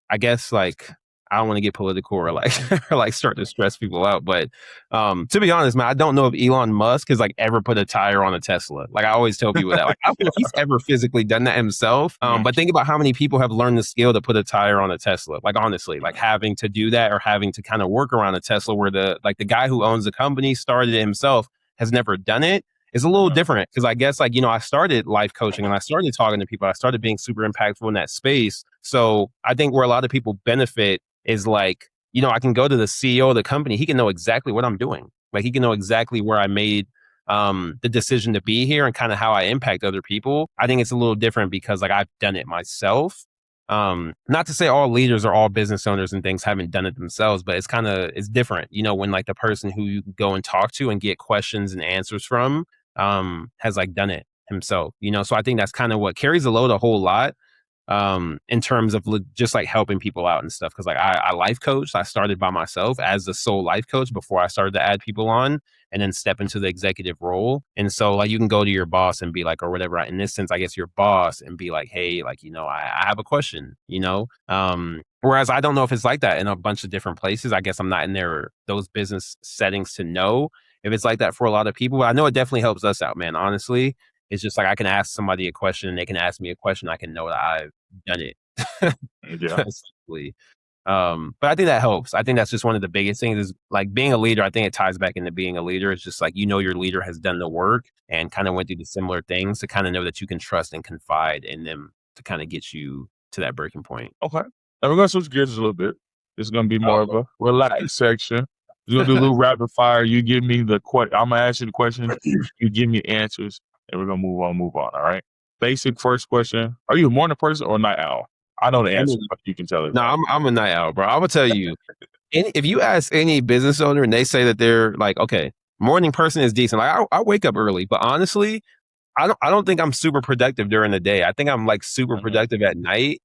Speaker 2: I guess like, I don't want to get political or like, or like start to stress people out. But to be honest, man, I don't know if Elon Musk has like ever put a tire on a Tesla. Like I always tell people that, like, I don't know if he's ever physically done that himself. But think about how many people have learned the skill to put a tire on a Tesla. Like honestly, like having to do that or having to kind of work around a Tesla where the guy who owns the company started it himself has never done it. Is a little different because I guess like, I started life coaching and I started talking to people. I started being super impactful in that space. So I think where a lot of people benefit is like, I can go to the CEO of the company. He can know exactly what I'm doing. Like he can know exactly where I made the decision to be here and kind of how I impact other people. I think it's a little different because like I've done it myself. Not to say all leaders or all business owners and things haven't done it themselves, but it's different, when like the person who you go and talk to and get questions and answers from has like done it himself, so I think that's kind of what carries the load a whole lot in terms of just like helping people out and stuff. Cause like I life coached, I started by myself as the sole life coach before I started to add people on and then step into the executive role. And so like you can go to your boss and be like, or whatever, in this sense, I guess your boss and be like, hey, like, I have a question, whereas I don't know if it's like that in a bunch of different places. I guess I'm not in those business settings to know if it's like that for a lot of people, but I know it definitely helps us out, man. Honestly, it's just like I can ask somebody a question and they can ask me a question. I can know that I've done it. Essentially. But I think that helps. I think that's just one of the biggest things is like being a leader. I think it ties back into being a leader. It's just like, your leader has done the work and kind of went through the similar things to kind of know that you can trust and confide in them to kind of get you to that breaking point.
Speaker 1: Okay. Now we're going to switch gears a little bit. This is going to be more of a relaxed section. We're going to do a little rapid fire. You give me the question. I'm going to ask you the question. You give me answers and we're going to move on. All right. Basic first question. Are you a morning person or a night owl? I know the answer, but you can tell it.
Speaker 2: No, I'm a night owl, bro. I will tell you, if you ask any business owner and they say that they're like, okay, morning person is decent. Like I wake up early, but honestly, I don't think I'm super productive during the day. I think I'm like super productive at night.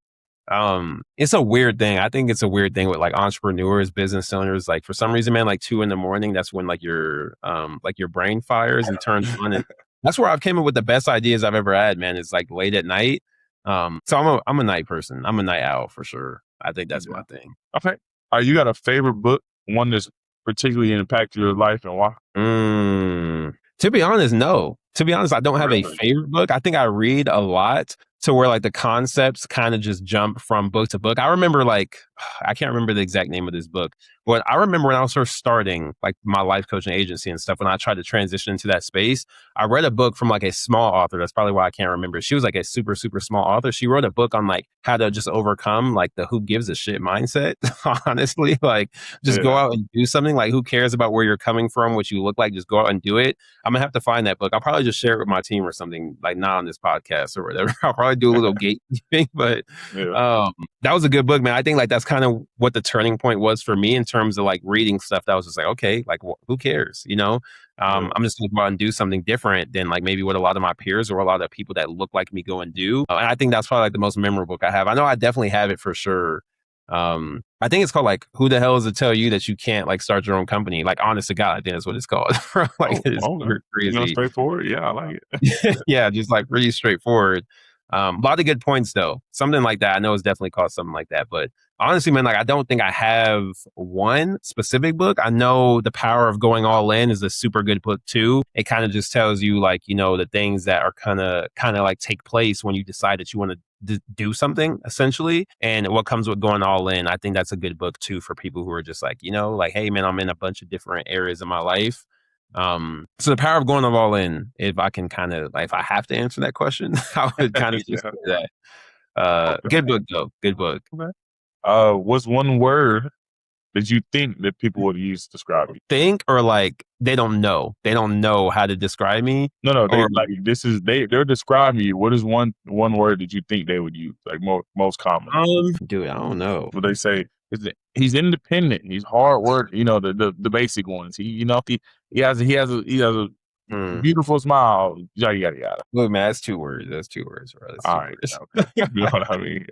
Speaker 2: It's a weird thing. I think it's a weird thing with like entrepreneurs, business owners. Like for some reason, man, like 2 a.m, that's when like your brain fires and turns on. And that's where I've came up with the best ideas I've ever had, man. It's like late at night. So I'm a night person. I'm a night owl for sure. I think that's my thing.
Speaker 1: Okay. You got a favorite book, one that's particularly impacted your life, and why?
Speaker 2: To be honest, no. To be honest, I don't have a favorite book. I think I read a lot to where like the concepts kind of just jump from book to book. I remember like, I can't remember the exact name of this book, but I remember when I was first starting like my life coaching agency and stuff, when I tried to transition into that space, I read a book from like a small author. That's probably why I can't remember. She was like a super, super small author. She wrote a book on like how to just overcome like the who gives a shit mindset. Honestly, like just go out and do something. Like who cares about where you're coming from, what you look like, just go out and do it. I'm gonna have to find that book. I'll probably just share it with my team or something, like not on this podcast or whatever. I'll probably do a little gatekeeping, but that was a good book, man. I think like that's kind of what the turning point was for me in terms of like reading stuff that was just like, okay, like who cares, you know? I'm just gonna go out and do something different than like maybe what a lot of my peers or a lot of people that look like me go and do. And I think that's probably like the most memorable book I have. I know I definitely have it for sure. I think it's called like Who the Hell Is to Tell You That You Can't like start your own company? Like honest to God, I think that's what it's called. Like it's crazy.
Speaker 1: Straightforward. Yeah, I like it.
Speaker 2: Yeah, just like really straightforward. A lot of good points though. Something like that. I know it's definitely called something like that. But honestly, man, like I don't think I have one specific book. I know The Power of Going All In is a super good book too. It kind of just tells you like, you know, the things that are kind of like take place when you decide that you want to do something essentially, and what comes with going all in. I think that's a good book too for people who are just like, you know, like, hey man, I'm in a bunch of different areas of my life. So The Power of Going all in, if I can kind of like, if I have to answer that question, I would kind of just say that. Good book though. Good book.
Speaker 1: Okay. What's one word that you think that people would use to describe you?
Speaker 2: Think or like they don't know. They don't know how to describe me.
Speaker 1: No. They like they're describing you. What is one word that you think they would use like most common?
Speaker 2: Dude, I don't know.
Speaker 1: What they say is that he's independent. He's hard work. You know the basic ones. He has a beautiful smile. Yada.
Speaker 2: Look, man, that's 2 words. That's 2 words, bro. That's 2
Speaker 1: All right.
Speaker 2: words.
Speaker 1: Okay. You know what I mean?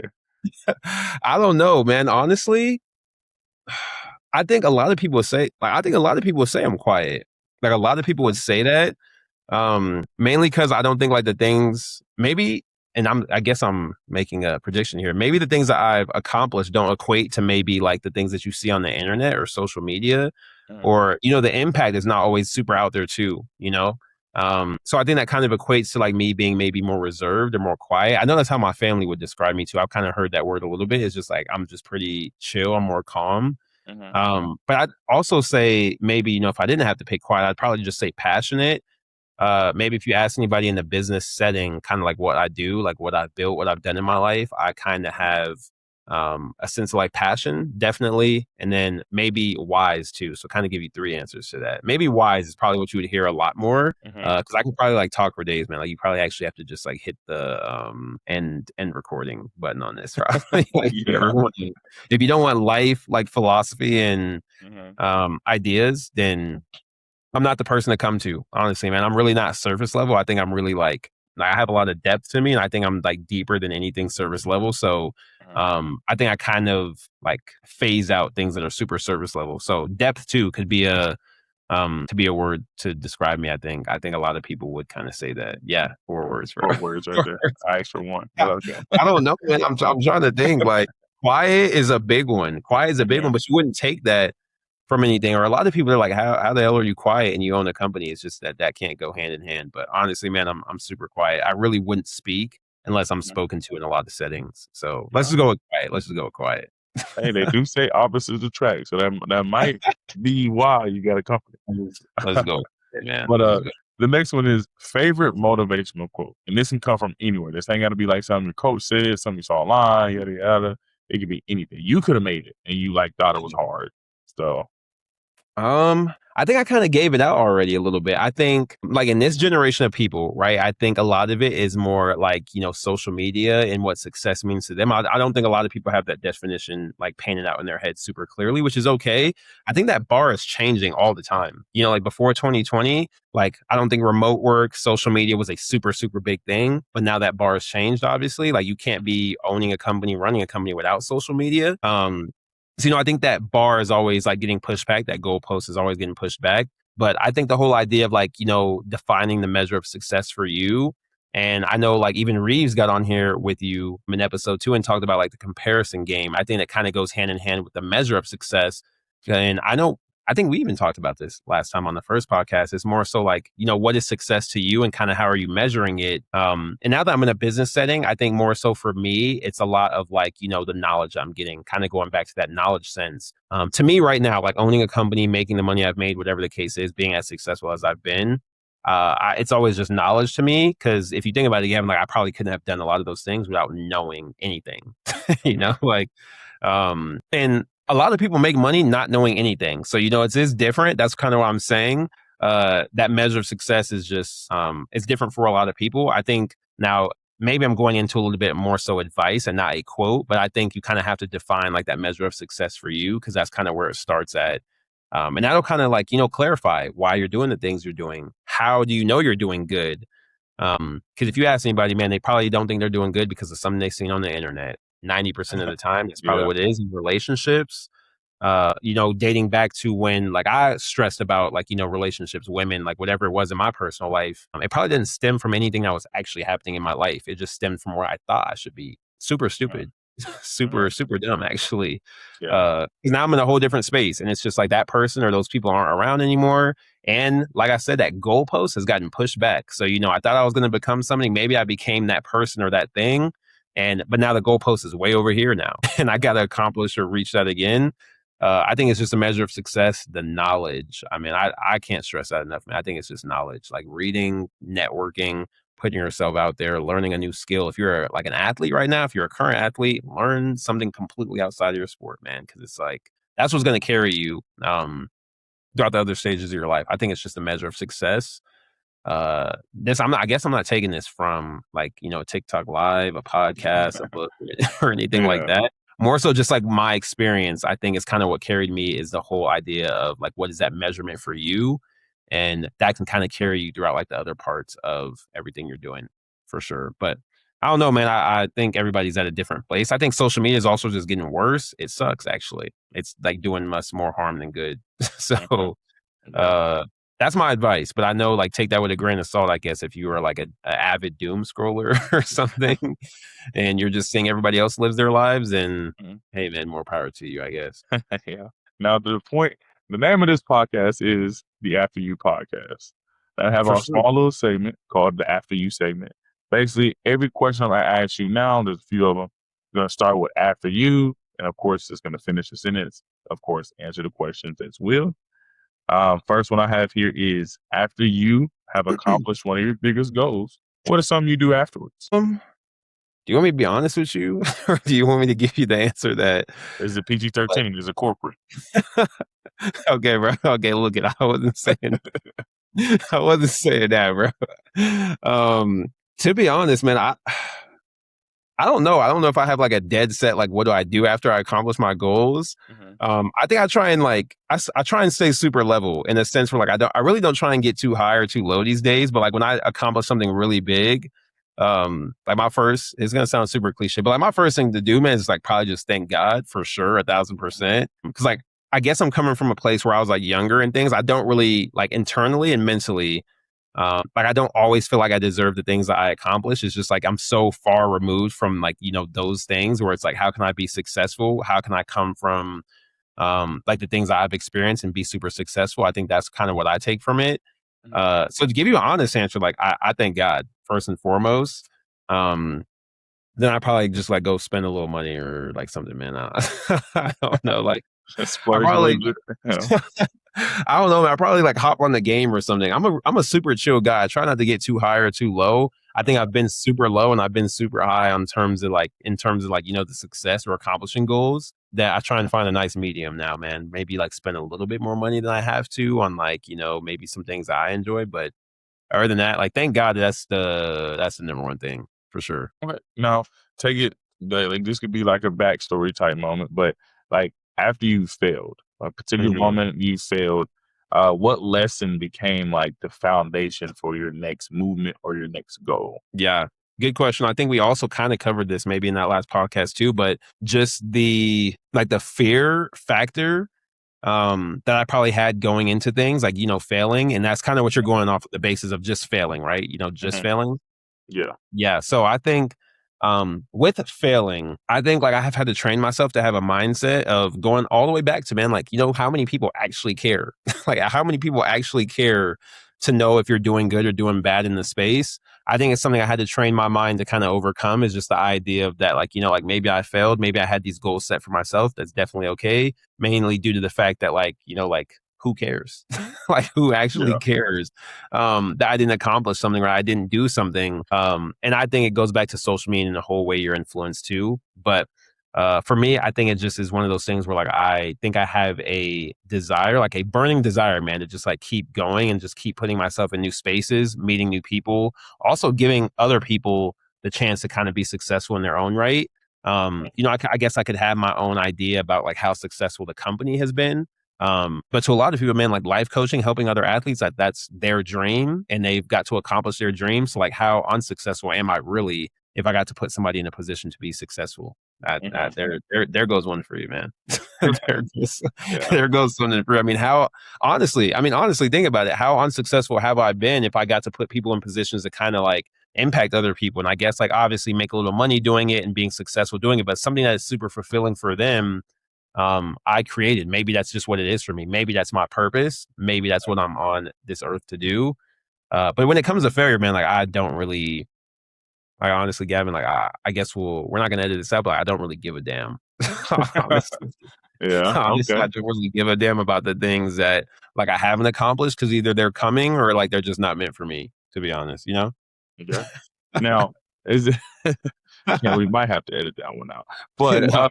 Speaker 2: I don't know, man. Honestly, I think a lot of people say I'm quiet. Like a lot of people would say that, mainly because I don't think like the things maybe, and I guess I'm making a prediction here. Maybe the things that I've accomplished don't equate to maybe like the things that you see on the internet or social media, or you know, the impact is not always super out there too. You know. So I think that kind of equates to like me being maybe more reserved or more quiet. I know that's how my family would describe me too. I've kind of heard that word a little bit. It's just like, I'm just pretty chill. I'm more calm. But I'd also say maybe, you know, if I didn't have to pick quiet, I'd probably just say passionate. Maybe if you ask anybody in the business setting, kind of like what I do, like what I've built, what I've done in my life, I kind of have a sense of like passion, definitely. And then maybe wise too. So kind of give you 3 answers to that. Maybe wise is probably what you would hear a lot more. Cause I can probably like talk for days, man. Like you probably actually have to just like hit the end recording button on this. Right? Like, if you don't want life, like philosophy and ideas, then I'm not the person to come to, honestly, man. I'm really not surface level. I think I'm really like I have a lot of depth to me, and I think I'm like deeper than anything surface level. So I think I kind of like phase out things that are super surface level. So depth too could be a word to describe me. I think a lot of people would kind of say that. Yeah, 4 words.
Speaker 1: 4 words right there. I asked for 1. Okay.
Speaker 2: I don't know, man. I'm trying to think. Like quiet is a big one. Quiet is a big one, but you wouldn't take that from anything. Or a lot of people are like, how the hell are you quiet and you own a company? It's just that can't go hand in hand. But honestly, man, I'm super quiet. I really wouldn't speak unless I'm spoken to in a lot of settings. So let's just go with quiet.
Speaker 1: Hey, they do say opposites attract, so that might be why you got a company.
Speaker 2: Let's go, man.
Speaker 1: But the next one is favorite motivational quote, and this can come from anywhere. This ain't got to be like something your coach said, something you saw online, yada yada. It could be anything. You could have made it, and you like thought it was hard. So
Speaker 2: I think I kind of gave it out already a little bit. I think like in this generation of people, right? I think a lot of it is more like, you know, social media and what success means to them. I don't think a lot of people have that definition like painted out in their head super clearly, which is okay. I think that bar is changing all the time. You know, like before 2020, like I don't think remote work, social media was a super, super big thing. But now that bar has changed, obviously. Like you can't be owning a company, running a company without social media. So, you know, I think that bar is always like getting pushed back. That goalpost is always getting pushed back. But I think the whole idea of like, you know, defining the measure of success for you, And I know like even Reeves got on here with you in episode 2 and talked about like the comparison game. I think that kind of goes hand in hand with the measure of success. And I think we even talked about this last time on the first podcast. It's more so like, what is success to you and kind of how are you measuring it? And now that I'm in a business setting, I think more so for me, it's a lot of like, the knowledge I'm getting, kind of going back to that knowledge sense. To me right now, like owning a company, making the money I've made, whatever the case is, being as successful as I've been, it's always just knowledge to me. Because if you think about it again, like I probably couldn't have done a lot of those things without knowing anything, like, and a lot of people make money not knowing anything. So, it's different. That's kind of what I'm saying. That measure of success is just, it's different for a lot of people. I think now maybe I'm going into a little bit more so advice and not a quote, but I think you kind of have to define like that measure of success for you, because that's kind of where it starts at. And that'll kind of like, clarify why you're doing the things you're doing. How do you know you're doing good? Because if you ask anybody, man, they probably don't think they're doing good because of something they've seen on the internet. 90% of the time, that's probably what it is in relationships. Dating back to when like I stressed about like, relationships, women, like whatever it was in my personal life, it probably didn't stem from anything that was actually happening in my life. It just stemmed from where I thought I should be. Super stupid. Super dumb, actually. Because now I'm in a whole different space, and it's just like that person or those people aren't around anymore. And like I said, that goalpost has gotten pushed back. So, I thought I was going to become something. Maybe I became that person or that thing. But now the goalpost is way over here now, and I got to accomplish or reach that again. I think it's just a measure of success, the knowledge. I mean, I can't stress that enough, man. I think it's just knowledge, like reading, networking, putting yourself out there, learning a new skill. If you're like an athlete right now, if you're a current athlete, learn something completely outside of your sport, man, because it's like that's what's going to carry you throughout the other stages of your life. I think it's just a measure of success. I guess I'm not taking this from like, TikTok live, a podcast, a book, or anything like that. More so just like my experience, I think is kind of what carried me is the whole idea of like, what is that measurement for you? And that can kind of carry you throughout like the other parts of everything you're doing, for sure. But I don't know, man. I think everybody's at a different place. I think social media is also just getting worse. It sucks, actually. It's like doing much more harm than good. So that's my advice. But I know, like, take that with a grain of salt, I guess, if you were like an avid doom scroller or something and you're just seeing everybody else lives their lives, and hey, man, more power to you, I guess.
Speaker 1: Yeah. Now, the name of this podcast is the After You Podcast. I have our small little segment called the After You segment. Basically, every question I ask you now, there's a few of them. I'm going to start with after you, and of course, it's going to finish the sentence. Of course, answer the questions as well. First one I have here is, after you have accomplished one of your biggest goals, what is something you do afterwards?
Speaker 2: Do you want me to be honest with you, or do you want me to give you the answer that
Speaker 1: is a PG-13? Is a corporate?
Speaker 2: Okay, bro. Okay, look it. I wasn't saying that, bro. To be honest, man, I don't know. I don't know if I have like a dead set, like, what do I do after I accomplish my goals? I think I try and like, I try and stay super level in a sense where like, I really don't try and get too high or too low these days. But like when I accomplish something really big, like it's going to sound super cliche, but like my first thing to do, man, is like probably just thank God, for sure, 1,000%. Cause like, I guess I'm coming from a place where I was like younger and things. I don't really like internally and mentally, like I don't always feel like I deserve the things that I accomplish. It's just like I'm so far removed from like, those things where it's like, how can I be successful? How can I come from like the things I've experienced and be super successful? I think that's kind of what I take from it. So to give you an honest answer, like I thank God first and foremost. Then I probably just like go spend a little money or like something, man. I don't know, like I probably, I don't know, man. I probably like hop on the game or something. I'm a super chill guy. I try not to get too high or too low. I think I've been super low and I've been super high in terms of like the success or accomplishing goals. That I try and find a nice medium now, man. Maybe like spend a little bit more money than I have to on like, maybe some things I enjoy. But other than that, like thank God that's the number one thing, for sure.
Speaker 1: Okay. Now, take it, like this could be like a backstory type moment, but like after you failed, a particular moment you failed, what lesson became like the foundation for your next movement or your next goal?
Speaker 2: Yeah, good question. I think we also kind of covered this maybe in that last podcast too, but just the fear factor that I probably had going into things like, failing. And that's kind of what you're going off the basis of just failing, right? Just failing.
Speaker 1: Yeah.
Speaker 2: Yeah. So I think with failing, I think like I have had to train myself to have a mindset of going all the way back to, man, like, how many people actually care? Like, how many people actually care to know if you're doing good or doing bad in the space? I think it's something I had to train my mind to kind of overcome, is just the idea of that, like, like maybe I failed, maybe I had these goals set for myself. That's definitely okay. Mainly due to the fact that, like, like, who cares? Like, who actually
Speaker 1: Yeah.
Speaker 2: cares that I didn't accomplish something or I didn't do something? And I think it goes back to social media and the whole way you're influenced too. But for me, I think it just is one of those things where, like, I think I have a desire, like a burning desire, man, to just like keep going and just keep putting myself in new spaces, meeting new people, also giving other people the chance to kind of be successful in their own right. I guess I could have my own idea about like how successful the company has been. But to a lot of people, man, like life coaching, helping other athletes, that's their dream and they've got to accomplish their dream. So like, how unsuccessful am I really if I got to put somebody in a position to be successful? There goes one for you, man. there, goes,
Speaker 1: Yeah.
Speaker 2: there goes something for you. I mean, honestly, think about it. How unsuccessful have I been if I got to put people in positions to kind of like impact other people? And I guess like obviously make a little money doing it and being successful doing it, but something that is super fulfilling for them, I created. Maybe that's just what it is for me. Maybe that's my purpose. Maybe that's what I'm on this earth to do. But when it comes to failure, man, like I don't really, like honestly, Gavin, like I guess we're not gonna edit this out, but I don't really give a damn. Honestly,
Speaker 1: Yeah.
Speaker 2: honestly,
Speaker 1: Okay.
Speaker 2: I don't really give a damn about the things that like I haven't accomplished because either they're coming or like they're just not meant for me. To be honest,
Speaker 1: Okay. Now, is it? Yeah, we might have to edit that one out. But
Speaker 2: No,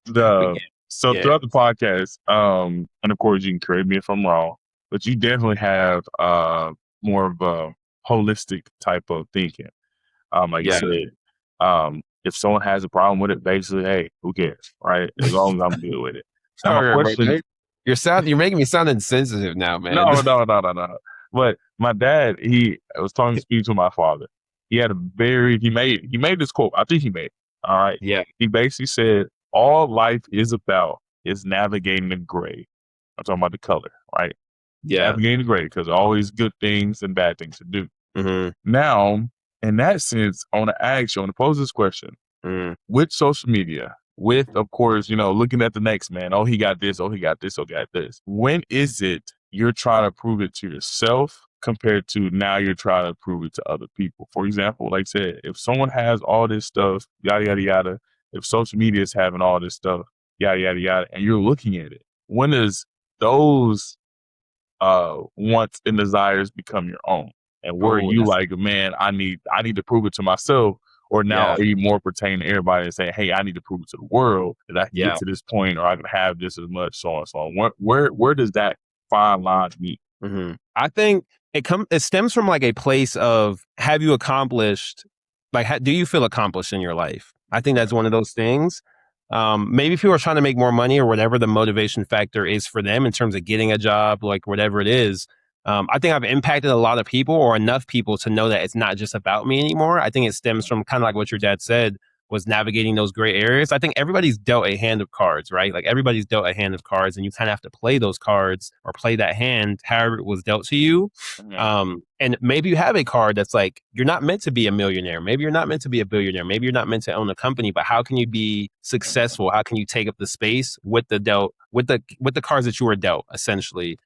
Speaker 2: we
Speaker 1: the
Speaker 2: can't.
Speaker 1: so
Speaker 2: Yeah,
Speaker 1: throughout the podcast, and of course you can correct me if I'm wrong, but you definitely have more of a holistic type of thinking. Like you
Speaker 2: yeah.
Speaker 1: said, if someone has a problem with it, basically, hey, who cares, right? As long as I'm good with it. Now, my
Speaker 2: Sorry, bro.
Speaker 1: question,
Speaker 2: You're making me sound insensitive now, man.
Speaker 1: no. But my dad, he was talking speaking to my father. He had he made this quote. I think he made it. All right.
Speaker 2: Yeah,
Speaker 1: He basically said, all life is about is navigating the gray. I'm talking about the color, right?
Speaker 2: yeah.
Speaker 1: Navigating the gray, because always good things and bad things to do.
Speaker 2: Mm-hmm.
Speaker 1: Now, in that sense, I want to pose this question.
Speaker 2: Mm.
Speaker 1: With social media, with, of course, looking at the next man, oh, he got this, oh, he got this, oh, got this. When is it you're trying to prove it to yourself compared to now you're trying to prove it to other people? For example, like I said, if someone has all this stuff, yada, yada, yada, if social media is having all this stuff, yada, yada, yada, and you're looking at it, when does those wants and desires become your own? And where
Speaker 2: Oh,
Speaker 1: you like, man, I need to prove it to myself, or now
Speaker 2: yeah,
Speaker 1: are you more pertaining to everybody and saying, hey, I need to prove it to the world that I can
Speaker 2: yeah.
Speaker 1: get to this point, or I can have this as much, so on and so on. Where does that fine line meet?
Speaker 2: Mm-hmm. I think it stems from like a place of, have you accomplished, like, do you feel accomplished in your life? I think that's one of those things. Maybe people are trying to make more money or whatever the motivation factor is for them in terms of getting a job, like whatever it is. I think I've impacted a lot of people or enough people to know that it's not just about me anymore. I think it stems from kind of like what your dad said, was navigating those gray areas. I think everybody's dealt a hand of cards, right? Like everybody's dealt a hand of cards and you kind of have to play those cards or play that hand however it was dealt to you. And maybe you have a card that's like, you're not meant to be a millionaire. Maybe you're not meant to be a billionaire. Maybe you're not meant to own a company, but how can you be successful? How can you take up the space with the cards that you were dealt, essentially?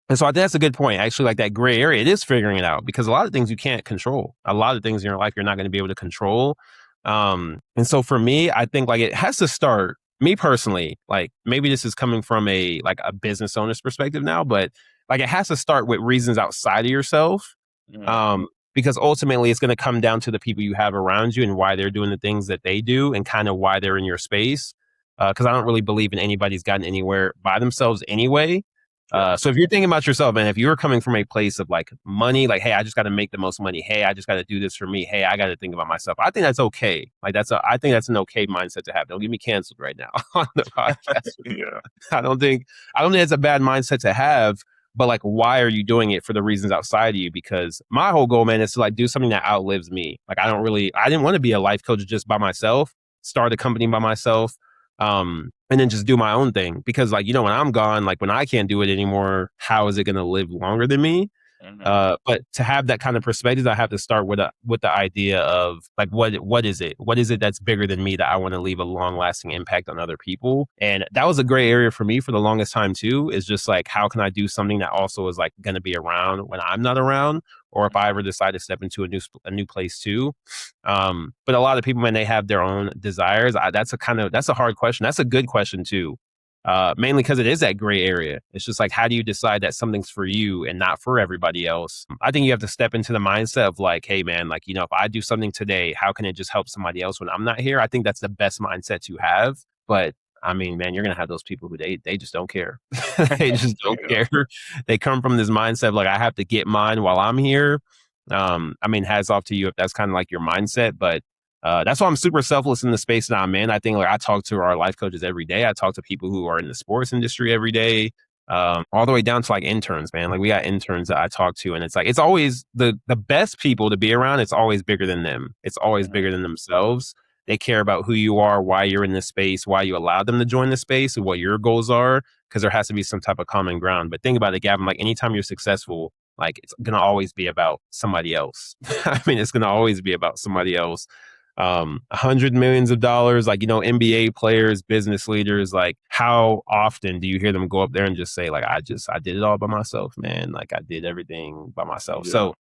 Speaker 2: And so I think that's a good point. Actually, like that gray area, it is figuring it out, because a lot of things you can't control. A lot of things in your life you're not going to be able to control. And so for me, I think like it has to start, me personally, like maybe this is coming from a business owner's perspective now, but like it has to start with reasons outside of yourself. Because ultimately it's going to come down to the people you have around you and why they're doing the things that they do and kind of why they're in your space. Because I don't really believe in anybody's gotten anywhere by themselves anyway. So if you're thinking about yourself, man, if you're coming from a place of like money, like, hey, I just got to make the most money. Hey, I just got to do this for me. Hey, I got to think about myself. I think that's okay. Like I think that's an okay mindset to have. Don't get me canceled right now on the podcast.
Speaker 1: Yeah.
Speaker 2: I don't think it's a bad mindset to have, but like, why are you doing it for the reasons outside of you? Because my whole goal, man, is to like do something that outlives me. Like I didn't want to be a life coach just by myself, start a company by myself. And then just do my own thing, because like, when I'm gone, like when I can't do it anymore, how is it going to live longer than me?
Speaker 1: Mhm.
Speaker 2: But to have that kind of perspective, I have to start with the idea of like what is it? What is it that's bigger than me that I want to leave a long lasting impact on other people? And that was a gray area for me for the longest time too. Is just like how can I do something that also is like going to be around when I'm not around, or if I ever decide to step into a new place too. But a lot of people, when they have their own desires, that's a hard question. That's a good question too. Mainly because it is that gray area. It's just like, how do you decide that something's for you and not for everybody else? I think you have to step into the mindset of like, hey, man, like, if I do something today, how can it just help somebody else when I'm not here? I think that's the best mindset to have. But I mean, man, you're going to have those people who they just don't care. They just don't
Speaker 1: Yeah.
Speaker 2: care. They come from this mindset of like, I have to get mine while I'm here. I mean, hats off to you if that's kind of like your mindset, but that's why I'm super selfless in the space that I'm in. I think like I talk to our life coaches every day. I talk to people who are in the sports industry every day, all the way down to like interns, man. Like we got interns that I talk to, and it's like it's always the best people to be around. It's always bigger than them. It's always
Speaker 1: Mhm.
Speaker 2: bigger than themselves. They care about who you are, why you're in this space, why you allowed them to join the space, and what your goals are. Because there has to be some type of common ground. But think about it, Gavin. Like anytime you're successful, like it's gonna always be about somebody else. I mean, it's gonna always be about somebody else. 100 millions of dollars, like, NBA players, business leaders, like how often do you hear them go up there and just say like, I did it all by myself, man. Like I did everything by myself.
Speaker 1: Yeah.
Speaker 2: So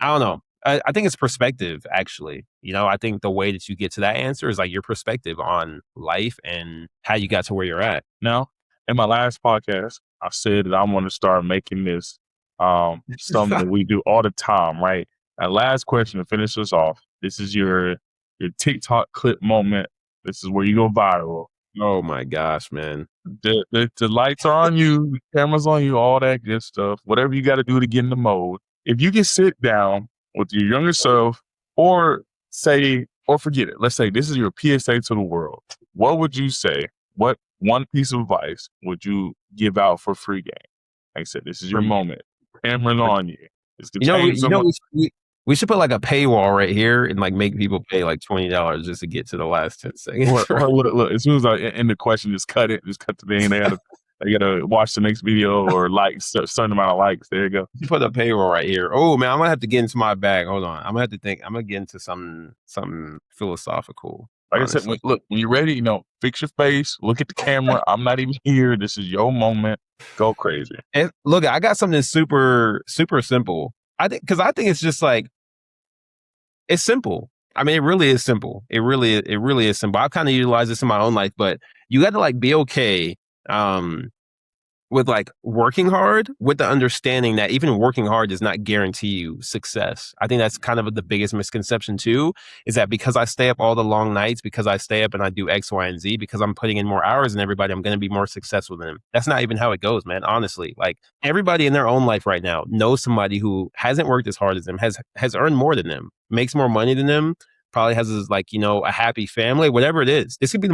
Speaker 2: I don't know. I think it's perspective, actually. I think the way that you get to that answer is like your perspective on life and how you got to where you're at.
Speaker 1: Now, in my last podcast, I said that I want to start making this something that we do all the time, right? And last question to finish us off. This is your TikTok clip moment. This is where you go viral.
Speaker 2: Oh my gosh, man.
Speaker 1: The lights are on you, the camera's on you, all that good stuff. Whatever you got to do to get in the mode. If you can sit down with your younger self, or forget it. Let's say this is your PSA to the world. What would you say? What one piece of advice would you give out for free game? Like I said, this is your moment. Camera's on you. This could change someone.
Speaker 2: We should put like a paywall right here and like make people pay like $20 just to get to the last 10 seconds.
Speaker 1: Or look, as soon as I end the question, just cut it. Just cut the thing. They gotta watch the next video or like a certain amount of likes. There you go.
Speaker 2: Put a payroll right here. Oh man, I'm gonna have to get into my bag. Hold on. I'm gonna have to think. I'm gonna get into something philosophical.
Speaker 1: Like honestly. I said, look, when you're ready, fix your face, look at the camera. I'm not even here. This is your moment. Go crazy.
Speaker 2: And look, I got something super, super simple. I think it's just like, it's simple. I mean, it really is simple. It really is simple. I've kind of utilized this in my own life, but you got to like be okay with like working hard, with the understanding that even working hard does not guarantee you success. I think that's kind of the biggest misconception too, is that because I stay up all the long nights, because I stay up and I do X, Y, and Z, because I'm putting in more hours than everybody, I'm going to be more successful than them. That's not even how it goes, man. Honestly, like everybody in their own life right now knows somebody who hasn't worked as hard as them, has earned more than them, makes more money than them, probably has like, a happy family, whatever it is. This could be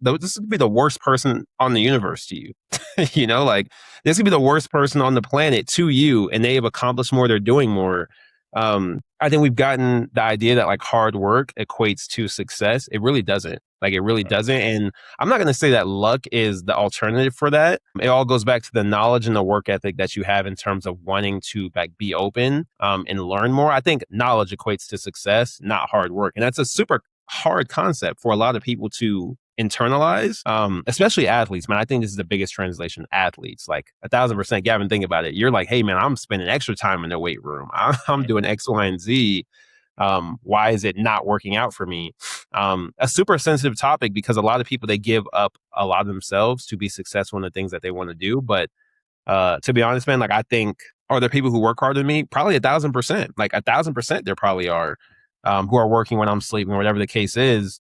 Speaker 2: this could be the worst person on the universe to you. Like this could be the worst person on the planet to you, and they have accomplished more, they're doing more. I think we've gotten the idea that like hard work equates to success. It really doesn't. Like it really doesn't. And I'm not going to say that luck is the alternative for that. It all goes back to the knowledge and the work ethic that you have in terms of wanting to like be open and learn more. I think knowledge equates to success, not hard work. And that's a super hard concept for a lot of people to internalize, especially athletes, man. I think this is the biggest translation. Athletes, like 1,000%. Gavin, think about it. You're like, hey, man, I'm spending extra time in the weight room. I'm doing X, Y, and Z. Why is it not working out for me? A super sensitive topic because a lot of people, they give up a lot of themselves to be successful in the things that they want to do. But to be honest, man, like I think, are there people who work harder than me? Probably 1,000%. Like 1,000% there probably are who are working when I'm sleeping or whatever the case is.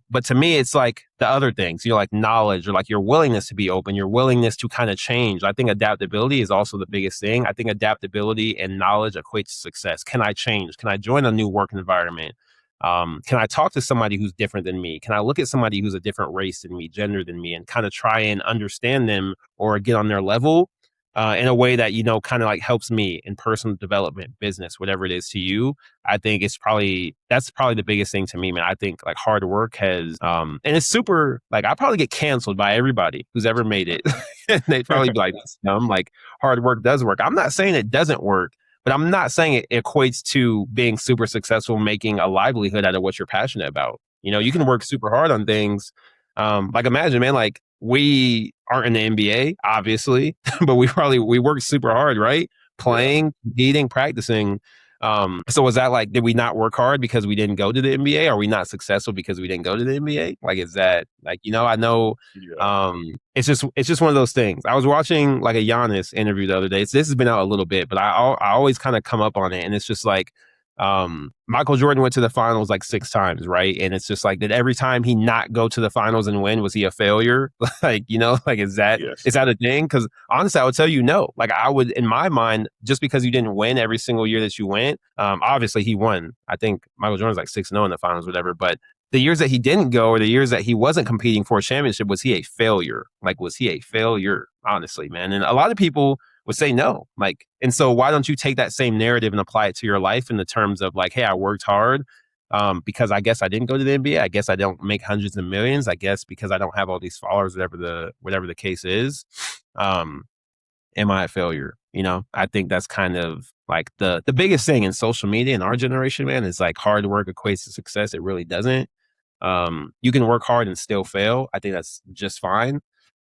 Speaker 2: But to me, it's like the other things, like knowledge or like your willingness to be open, your willingness to kind of change. I think adaptability is also the biggest thing. I think adaptability and knowledge equates to success. Can I change? Can I join a new work environment? Can I talk to somebody who's different than me? Can I look at somebody who's a different race than me, gender than me, and kind of try and understand them or get on their level in a way that, kind of like helps me in personal development, business, whatever it is to you. I think that's probably the biggest thing to me, man. I think like hard work has, and it's super, like I probably get canceled by everybody who's ever made it. They'd probably be like, that's dumb. Like hard work does work. I'm not saying it doesn't work. But I'm not saying it equates to being super successful, making a livelihood out of what you're passionate about. You know, you can work super hard on things. Like imagine, man, like we aren't in the NBA, obviously, but we work super hard, right? Playing, competing, practicing. So was that like, did we not work hard because we didn't go to the NBA? Are we not successful because we didn't go to the NBA? Like, is that like, you know, I know, it's just one of those things. I was watching like a Giannis interview the other day. So this has been out a little bit, but I always kind of come up on it, and it's just like, Michael Jordan went to the finals like 6 times, right? And it's just like, did every time he not go to the finals and win, was he a failure? Like, you know, like is that a thing? Because honestly, I would tell you no. Like I would, in my mind, just because you didn't win every single year that you went, obviously he won. I think Michael Jordan's like 6-0 in the finals, whatever. But the years that he didn't go, or the years that he wasn't competing for a championship, was he a failure? Like, was he a failure? Honestly, man. And a lot of people would say no. Like, and so why don't you take that same narrative and apply it to your life in the terms of like, hey, I worked hard because I guess I didn't go to the NBA. I guess I don't make hundreds of millions. I guess because I don't have all these followers, whatever the case is. Am I a failure? You know, I think that's kind of like the biggest thing in social media in our generation, man, is like hard work equates to success. It really doesn't. You can work hard and still fail. I think that's just fine.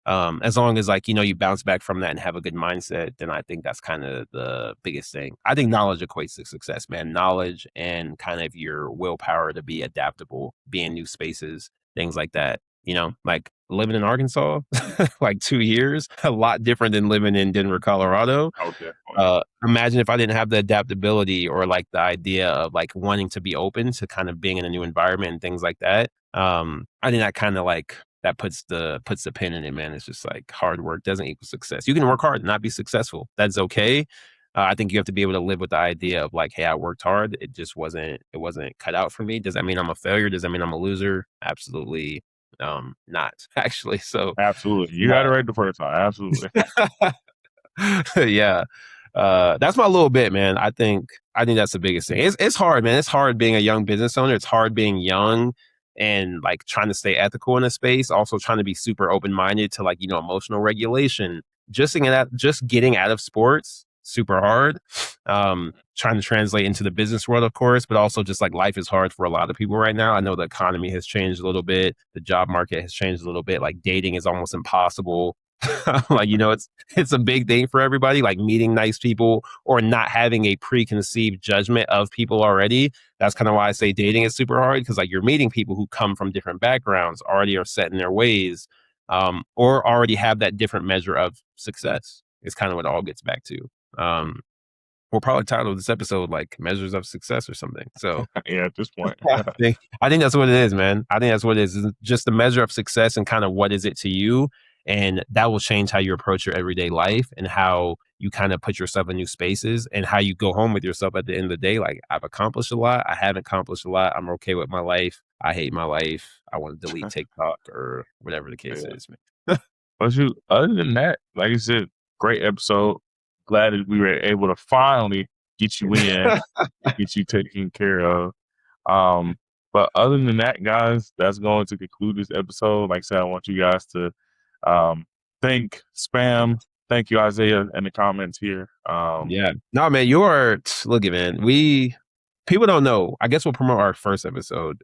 Speaker 2: As long as like, you know, you bounce back from that and have a good mindset, then I think that's kind of the biggest thing. I think knowledge equates to success, man. Knowledge and kind of your willpower to be adaptable, be in new spaces, things like that. You know, like living in Arkansas, like 2 years, a lot different than living in Denver, Colorado.
Speaker 1: Okay.
Speaker 2: Imagine if I didn't have the adaptability or like the idea of like wanting to be open to kind of being in a new environment and things like that. I think that kind of like, that puts the pin in it, man. It's just like hard work doesn't equal success. You can work hard and not be successful. That's okay. I think you have to be able to live with the idea of like, hey, I worked hard. It just wasn't cut out for me. Does that mean I'm a failure? Does that mean I'm a loser? Absolutely not, actually. So
Speaker 1: absolutely. You got it right the first time. Absolutely.
Speaker 2: Yeah. That's my little bit, man. I think that's the biggest thing. It's hard, man. It's hard being a young business owner. It's hard being young and like trying to stay ethical in a space, also trying to be super open-minded to like, you know, emotional regulation, just getting out of sports, super hard. Trying to translate into the business world, of course, but also just like life is hard for a lot of people right now. I know the economy has changed a little bit. The job market has changed a little bit. Like dating is almost impossible. Like, you know, it's a big thing for everybody, like meeting nice people or not having a preconceived judgment of people already. That's kind of why I say dating is super hard, because like you're meeting people who come from different backgrounds, already are set in their ways, or already have that different measure of success. It's kind of what it all gets back to. We'll probably title this episode like measures of success or something. So
Speaker 1: yeah, at this point,
Speaker 2: I think that's what it is, man. I think that's what it is. It's just the measure of success and kind of what is it to you. And that will change how you approach your everyday life and how you kind of put yourself in new spaces and how you go home with yourself at the end of the day. Like, I've accomplished a lot. I haven't accomplished a lot. I'm okay with my life. I hate my life. I want to delete TikTok or whatever the case is.
Speaker 1: But other than that, like you said, great episode. Glad that we were able to finally get you in, get you taken care of. But other than that, guys, that's going to conclude this episode. Like I said, I want you guys to thank Spam. Thank you, Isaiah, in the comments here.
Speaker 2: Yeah. No, man, look at, man, people don't know. I guess we'll promote our first episode.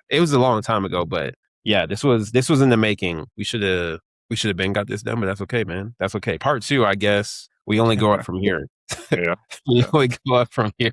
Speaker 2: It was a long time ago, but yeah, this was in the making. We should have been got this done, but that's okay, man. That's okay. Part 2, I guess we only go up from here.
Speaker 1: Yeah.
Speaker 2: We only go up from here.